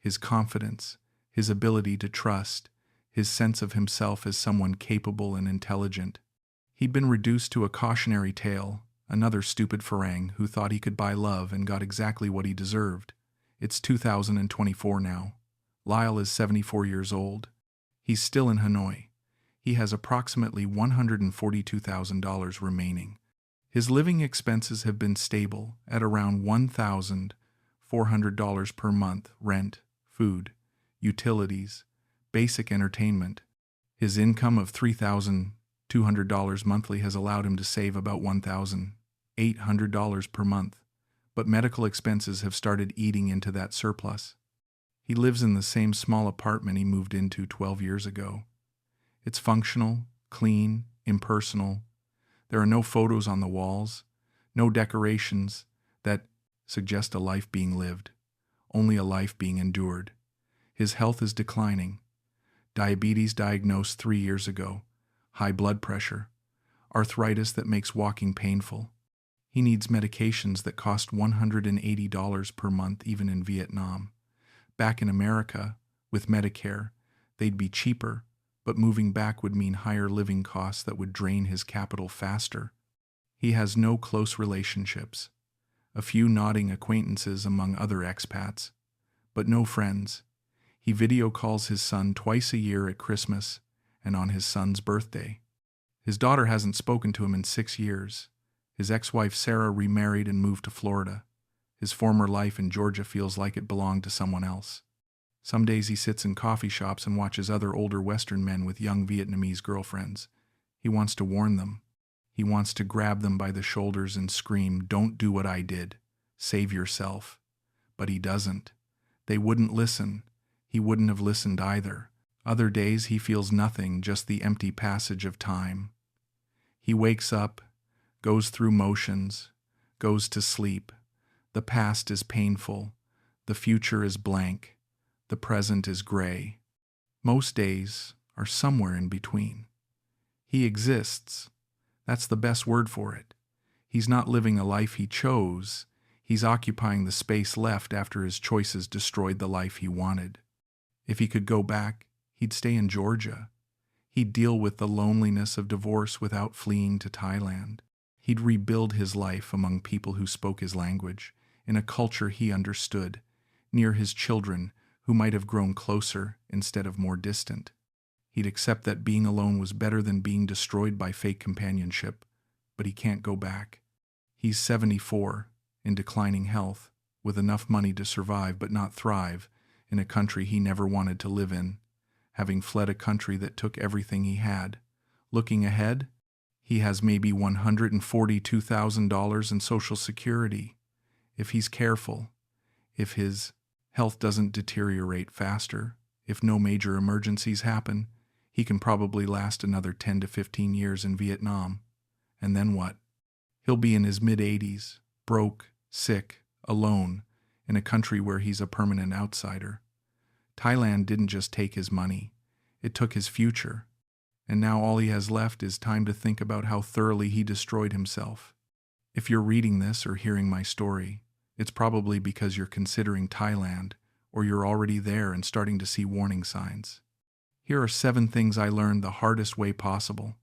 His confidence, his ability to trust, his sense of himself as someone capable and intelligent. He'd been reduced to a cautionary tale, another stupid Farang who thought he could buy love and got exactly what he deserved. It's 2024 now. Lyle is 74 years old. He's still in Hanoi. He has approximately $142,000 remaining. His living expenses have been stable at around $1,400 per month: rent, food, utilities, basic entertainment. His income of $3,200 monthly has allowed him to save about $1,800 per month, but medical expenses have started eating into that surplus. He lives in the same small apartment he moved into 12 years ago. It's functional, clean, impersonal. There are no photos on the walls, no decorations that suggest a life being lived, only a life being endured. His health is declining. Diabetes diagnosed 3 years ago, high blood pressure, arthritis that makes walking painful. He needs medications that cost $180 per month even in Vietnam. Back in America, with Medicare, they'd be cheaper, but moving back would mean higher living costs that would drain his capital faster. He has no close relationships, a few nodding acquaintances among other expats, but no friends. He video calls his son twice a year at Christmas and on his son's birthday. His daughter hasn't spoken to him in 6 years. His ex-wife Sarah remarried and moved to Florida. His former life in Georgia feels like it belonged to someone else. Some days he sits in coffee shops and watches other older Western men with young Vietnamese girlfriends. He wants to warn them. He wants to grab them by the shoulders and scream, "Don't do what I did. Save yourself." But he doesn't. They wouldn't listen. He wouldn't have listened either. Other days he feels nothing, just the empty passage of time. He wakes up, goes through motions, goes to sleep. The past is painful. The future is blank. The present is gray. Most days are somewhere in between. He exists. That's the best word for it. He's not living a life he chose. He's occupying the space left after his choices destroyed the life he wanted. If he could go back, he'd stay in Georgia. He'd deal with the loneliness of divorce without fleeing to Thailand. He'd rebuild his life among people who spoke his language, in a culture he understood, near his children who might have grown closer instead of more distant. He'd accept that being alone was better than being destroyed by fake companionship, but he can't go back. He's 74, in declining health, with enough money to survive but not thrive, in a country he never wanted to live in, having fled a country that took everything he had. Looking ahead, he has maybe $142,000 in Social Security. If he's careful, if his health doesn't deteriorate faster, if no major emergencies happen, he can probably last another 10 to 15 years in Vietnam. And then what? He'll be in his mid-80s, broke, sick, alone, in a country where he's a permanent outsider. Thailand didn't just take his money, it took his future. And now all he has left is time to think about how thoroughly he destroyed himself. If you're reading this or hearing my story, it's probably because you're considering Thailand, or you're already there and starting to see warning signs. Here are 7 things I learned the hardest way possible.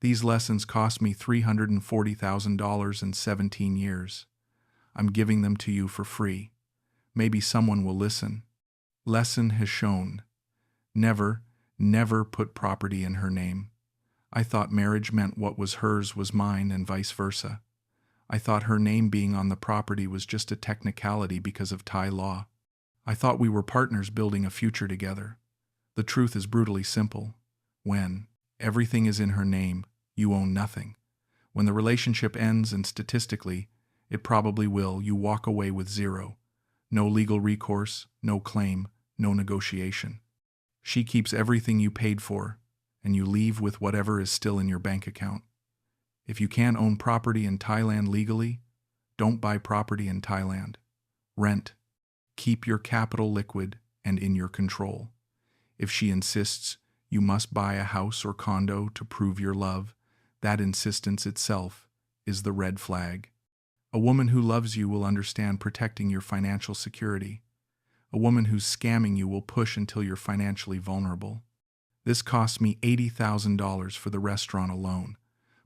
These lessons cost me $340,000 in 17 years. I'm giving them to you for free. Maybe someone will listen. Lesson has shown. Never, never put property in her name. I thought marriage meant what was hers was mine and vice versa. I thought her name being on the property was just a technicality because of Thai law. I thought we were partners building a future together. The truth is brutally simple. When everything is in her name, you own nothing. When the relationship ends, and statistically, it probably will, you walk away with zero. No legal recourse, no claim, no negotiation. She keeps everything you paid for, and you leave with whatever is still in your bank account. If you can't own property in Thailand legally, don't buy property in Thailand. Rent. Keep your capital liquid and in your control. If she insists you must buy a house or condo to prove your love, that insistence itself is the red flag. A woman who loves you will understand protecting your financial security. A woman who's scamming you will push until you're financially vulnerable. This cost me $80,000 for the restaurant alone,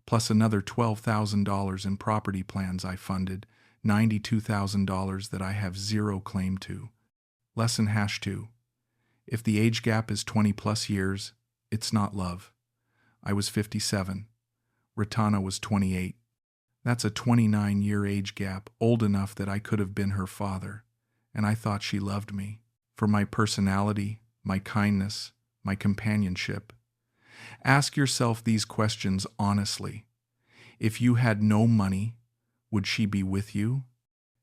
plus another $12,000 in property plans I funded, $92,000 that I have zero claim to. Lesson #2. If the age gap is 20 plus years, it's not love. I was 57. Ratana was 28. That's a 29-year age gap, old enough that I could have been her father. And I thought she loved me. For my personality, my kindness, my companionship. Ask yourself these questions honestly. If you had no money, would she be with you?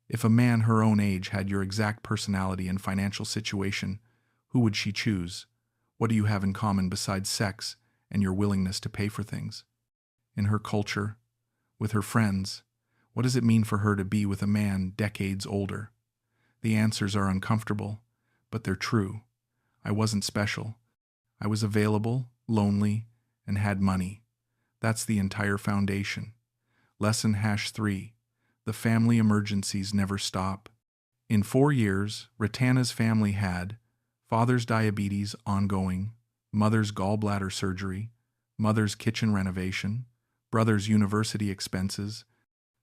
If a man her own age had your exact personality and financial situation, who would she choose? What do you have in common besides sex and your willingness to pay for things? In her culture, with her friends, what does it mean for her to be with a man decades older? The answers are uncomfortable, but they're true. I wasn't special. I was available, lonely, and had money. That's the entire foundation. Lesson #3. The family emergencies never stop. In 4 years, Ratana's family had father's diabetes ongoing, mother's gallbladder surgery, mother's kitchen renovation, brother's university expenses,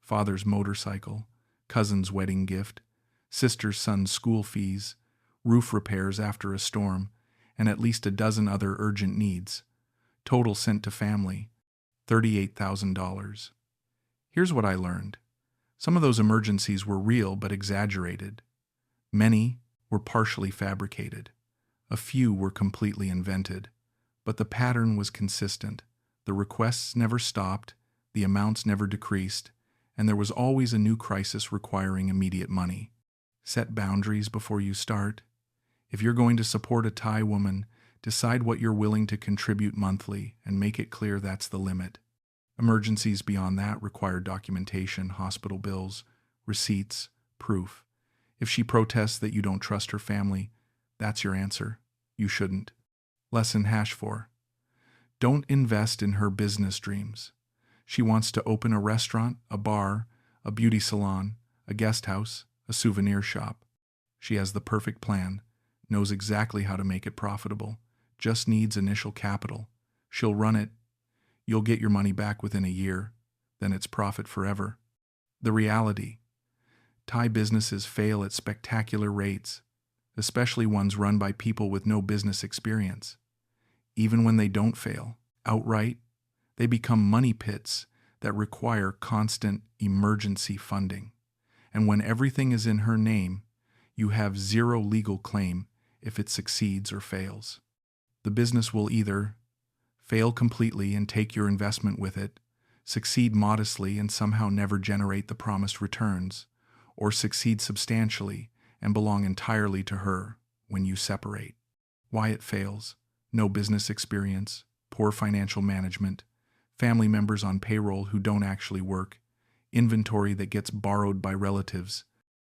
father's motorcycle, cousin's wedding gift, sister's son's school fees, roof repairs after a storm, and at least a dozen other urgent needs. Total sent to family, $38,000. Here's what I learned. Some of those emergencies were real but exaggerated. Many were partially fabricated. A few were completely invented. But the pattern was consistent. The requests never stopped, the amounts never decreased, and there was always a new crisis requiring immediate money. Set boundaries before you start. If you're going to support a Thai woman, decide what you're willing to contribute monthly and make it clear that's the limit. Emergencies beyond that require documentation, hospital bills, receipts, proof. If she protests that you don't trust her family, that's your answer. You shouldn't. Lesson #4. Don't invest in her business dreams. She wants to open a restaurant, a bar, a beauty salon, a guest house, a souvenir shop. She has the perfect plan, knows exactly how to make it profitable, just needs initial capital. She'll run it. You'll get your money back within a year, then it's profit forever. The reality: Thai businesses fail at spectacular rates, especially ones run by people with no business experience. Even when they don't fail outright, they become money pits that require constant emergency funding. And when everything is in her name, you have zero legal claim if it succeeds or fails. The business will either fail completely and take your investment with it, succeed modestly and somehow never generate the promised returns, or succeed substantially and belong entirely to her when you separate. Why it fails: no business experience, poor financial management, family members on payroll who don't actually work, inventory that gets borrowed by relatives,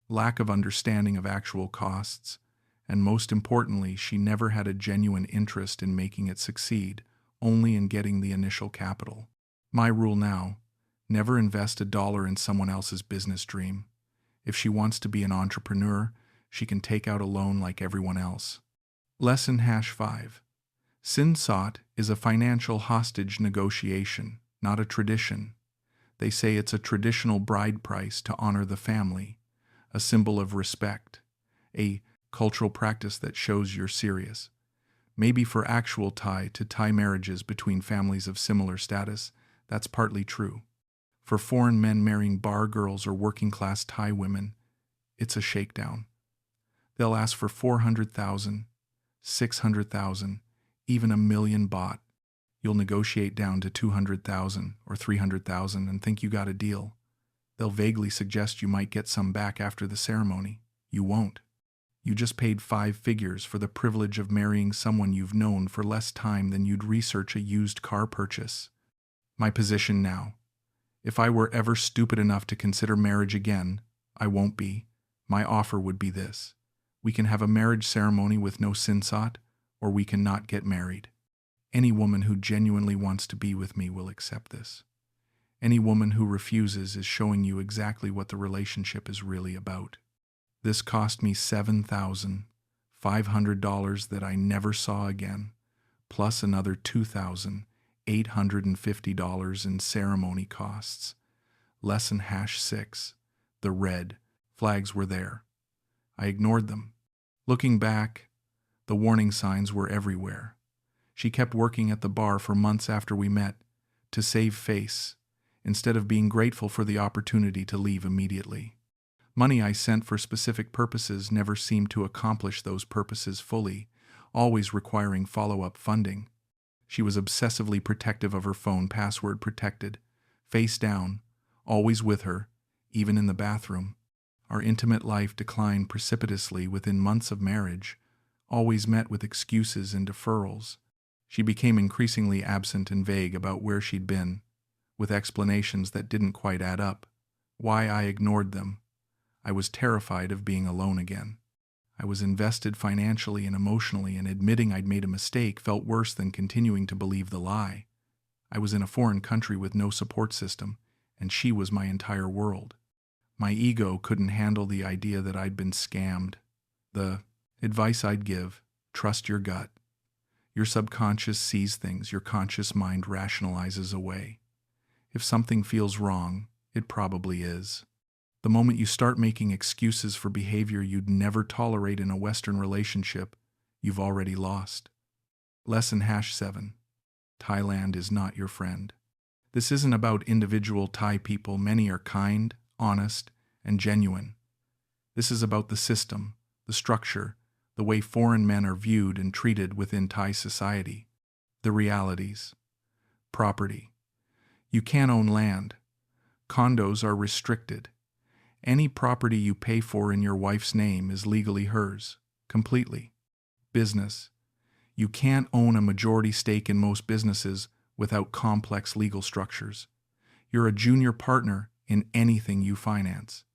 lack of understanding of actual costs, and most importantly, she never had a genuine interest in making it succeed, only in getting the initial capital. My rule now: never invest $1 in someone else's business dream. If she wants to be an entrepreneur, she can take out a loan like everyone else. Lesson #5. Sin sought is a financial hostage negotiation, not a tradition. They say it's a traditional bride price to honor the family, a symbol of respect, a cultural practice that shows you're serious. Maybe for actual Thai marriages between families of similar status, that's partly true. For foreign men marrying bar girls or working-class Thai women, it's a shakedown. They'll ask for 400,000, 600,000, even 1,000,000 baht. You'll negotiate down to 200,000 or 300,000 and think you got a deal. They'll vaguely suggest you might get some back after the ceremony. You won't. You just paid 5 figures for the privilege of marrying someone you've known for less time than you'd research a used car purchase. My position now: if I were ever stupid enough to consider marriage again, I won't be. My offer would be this: we can have a marriage ceremony with no sinsat, or we can not get married. Any woman who genuinely wants to be with me will accept this. Any woman who refuses is showing you exactly what the relationship is really about. This cost me $7,500 that I never saw again, plus another $2,850 in ceremony costs. Lesson #6. The red flags were there. I ignored them. Looking back, the warning signs were everywhere. She kept working at the bar for months after we met, to save face, instead of being grateful for the opportunity to leave immediately. Money I sent for specific purposes never seemed to accomplish those purposes fully, always requiring follow-up funding. She was obsessively protective of her phone, password protected, face down, always with her, even in the bathroom. Our intimate life declined precipitously within months of marriage, always met with excuses and deferrals. She became increasingly absent and vague about where she'd been, with explanations that didn't quite add up. Why I ignored them: I was terrified of being alone again. I was invested financially and emotionally, and admitting I'd made a mistake felt worse than continuing to believe the lie. I was in a foreign country with no support system, and she was my entire world. My ego couldn't handle the idea that I'd been scammed. The advice I'd give: trust your gut. Your subconscious sees things your conscious mind rationalizes away. If something feels wrong, it probably is. The moment you start making excuses for behavior you'd never tolerate in a Western relationship, you've already lost. Lesson #7. Thailand is not your friend. This isn't about individual Thai people. Many are kind, honest, and genuine. This is about the system, the structure, the way foreign men are viewed and treated within Thai society. The realities. Property. You can't own land. Condos are restricted. Any property you pay for in your wife's name is legally hers, completely. Business. You can't own a majority stake in most businesses without complex legal structures. You're a junior partner in anything you finance.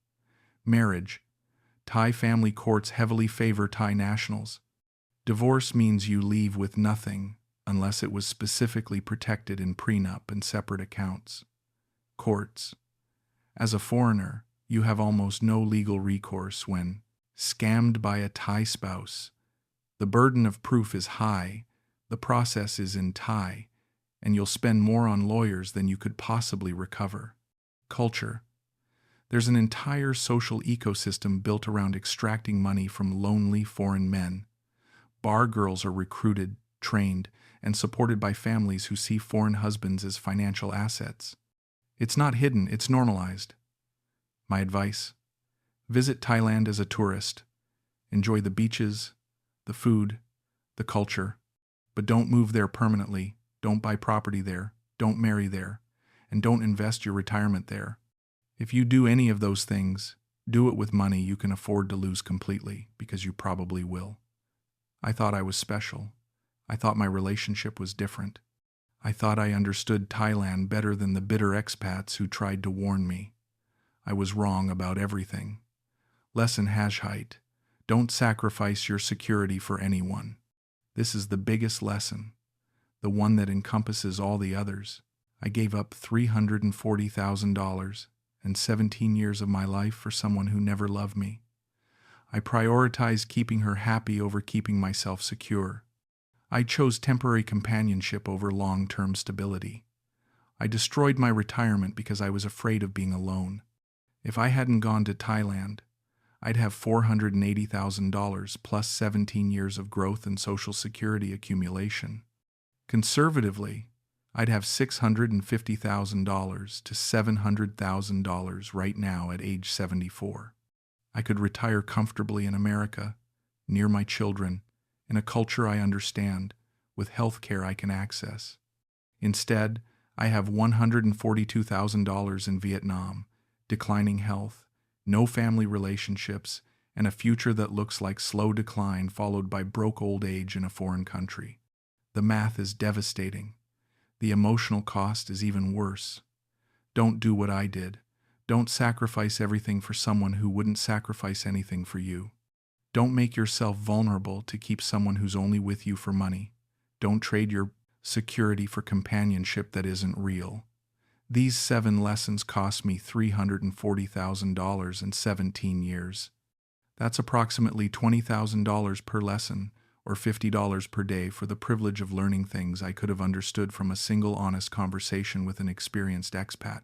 Marriage. Thai family courts heavily favor Thai nationals. Divorce means you leave with nothing unless it was specifically protected in prenup and separate accounts. Courts. As a foreigner, you have almost no legal recourse when scammed by a Thai spouse. The burden of proof is high, the process is in Thai, and you'll spend more on lawyers than you could possibly recover. Culture. There's an entire social ecosystem built around extracting money from lonely foreign men. Bar girls are recruited, trained, and supported by families who see foreign husbands as financial assets. It's not hidden, it's normalized. My advice: visit Thailand as a tourist. Enjoy the beaches, the food, the culture, but don't move there permanently, don't buy property there, don't marry there, and don't invest your retirement there. If you do any of those things, Do it with money you can afford to lose completely, because you probably will. I thought I was special. I thought my relationship was different. I thought I understood Thailand better than the bitter expats who tried to warn me. I was wrong about everything. Lesson height. Don't sacrifice your security for anyone. This is the biggest lesson, the one that encompasses all the others. I gave up $340,000 and 17 years of my life for someone who never loved me. I prioritized keeping her happy over keeping myself secure. I chose temporary companionship over long-term stability. I destroyed my retirement because I was afraid of being alone. If I hadn't gone to Thailand, I'd have $480,000 plus 17 years of growth and Social Security accumulation. Conservatively, I'd have $650,000 to $700,000 right now at age 74. I could retire comfortably in America, near my children, in a culture I understand, with health care I can access. Instead, I have $142,000 in Vietnam, declining health, no family relationships, and a future that looks like slow decline followed by broke old age in a foreign country. The math is devastating. The emotional cost is even worse. Don't do what I did. Don't sacrifice everything for someone who wouldn't sacrifice anything for you. Don't make yourself vulnerable to keep someone who's only with you for money. Don't trade your security for companionship that isn't real. These 7 lessons cost me $340,000 in 17 years. That's approximately $20,000 per lesson, or $50 per day for the privilege of learning things I could have understood from a single honest conversation with an experienced expat.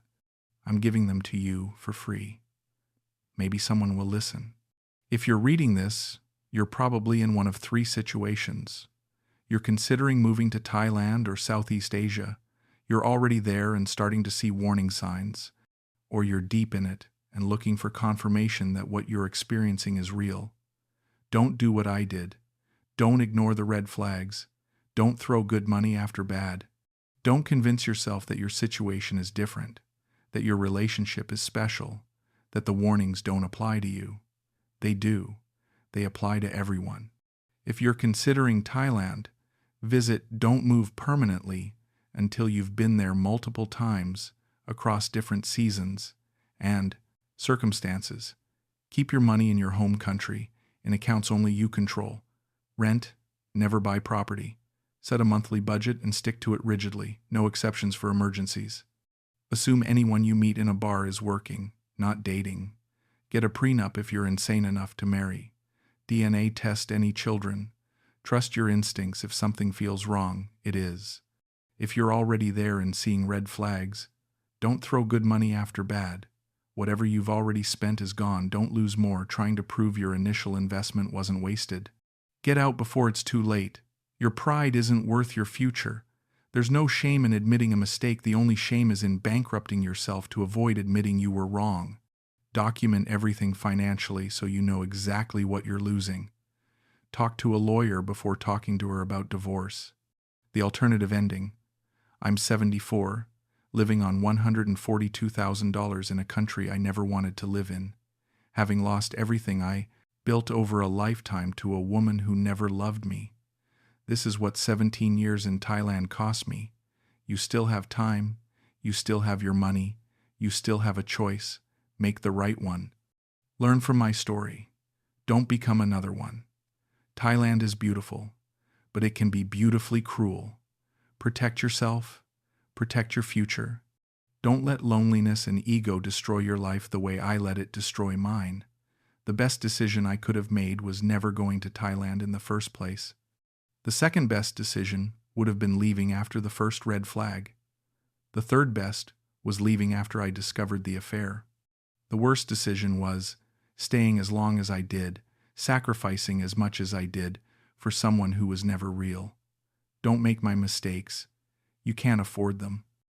I'm giving them to you for free. Maybe someone will listen. If you're reading this, you're probably in one of 3 situations. You're considering moving to Thailand or Southeast Asia. You're already there and starting to see warning signs. Or you're deep in it and looking for confirmation that what you're experiencing is real. Don't do what I did. Don't ignore the red flags. Don't throw good money after bad. Don't convince yourself that your situation is different, that your relationship is special, that the warnings don't apply to you. They do. They apply to everyone. If you're considering Thailand, visit Don't Move Permanently until you've been there multiple times across different seasons and circumstances. Keep your money in your home country, in accounts only you control. Rent, never buy property. Set a monthly budget and stick to it rigidly, no exceptions for emergencies. Assume anyone you meet in a bar is working, not dating. Get a prenup if you're insane enough to marry. DNA test any children. Trust your instincts. If something feels wrong, it is. If you're already there and seeing red flags, don't throw good money after bad. Whatever you've already spent is gone. Don't lose more trying to prove your initial investment wasn't wasted. Get out before it's too late. Your pride isn't worth your future. There's no shame in admitting a mistake. The only shame is in bankrupting yourself to avoid admitting you were wrong. Document everything financially so you know exactly what you're losing. Talk to a lawyer before talking to her about divorce. The alternative ending: I'm 74, living on $142,000 in a country I never wanted to live in, having lost everything I built over a lifetime to a woman who never loved me. This is what 17 years in Thailand cost me. You still have time. You still have your money. You still have a choice. Make the right one. Learn from my story. Don't become another one. Thailand is beautiful, but it can be beautifully cruel. Protect yourself. Protect your future. Don't let loneliness and ego destroy your life the way I let it destroy mine. The best decision I could have made was never going to Thailand in the first place. The second best decision would have been leaving after the first red flag. The third best was leaving after I discovered the affair. The worst decision was staying as long as I did, sacrificing as much as I did for someone who was never real. Don't make my mistakes. You can't afford them.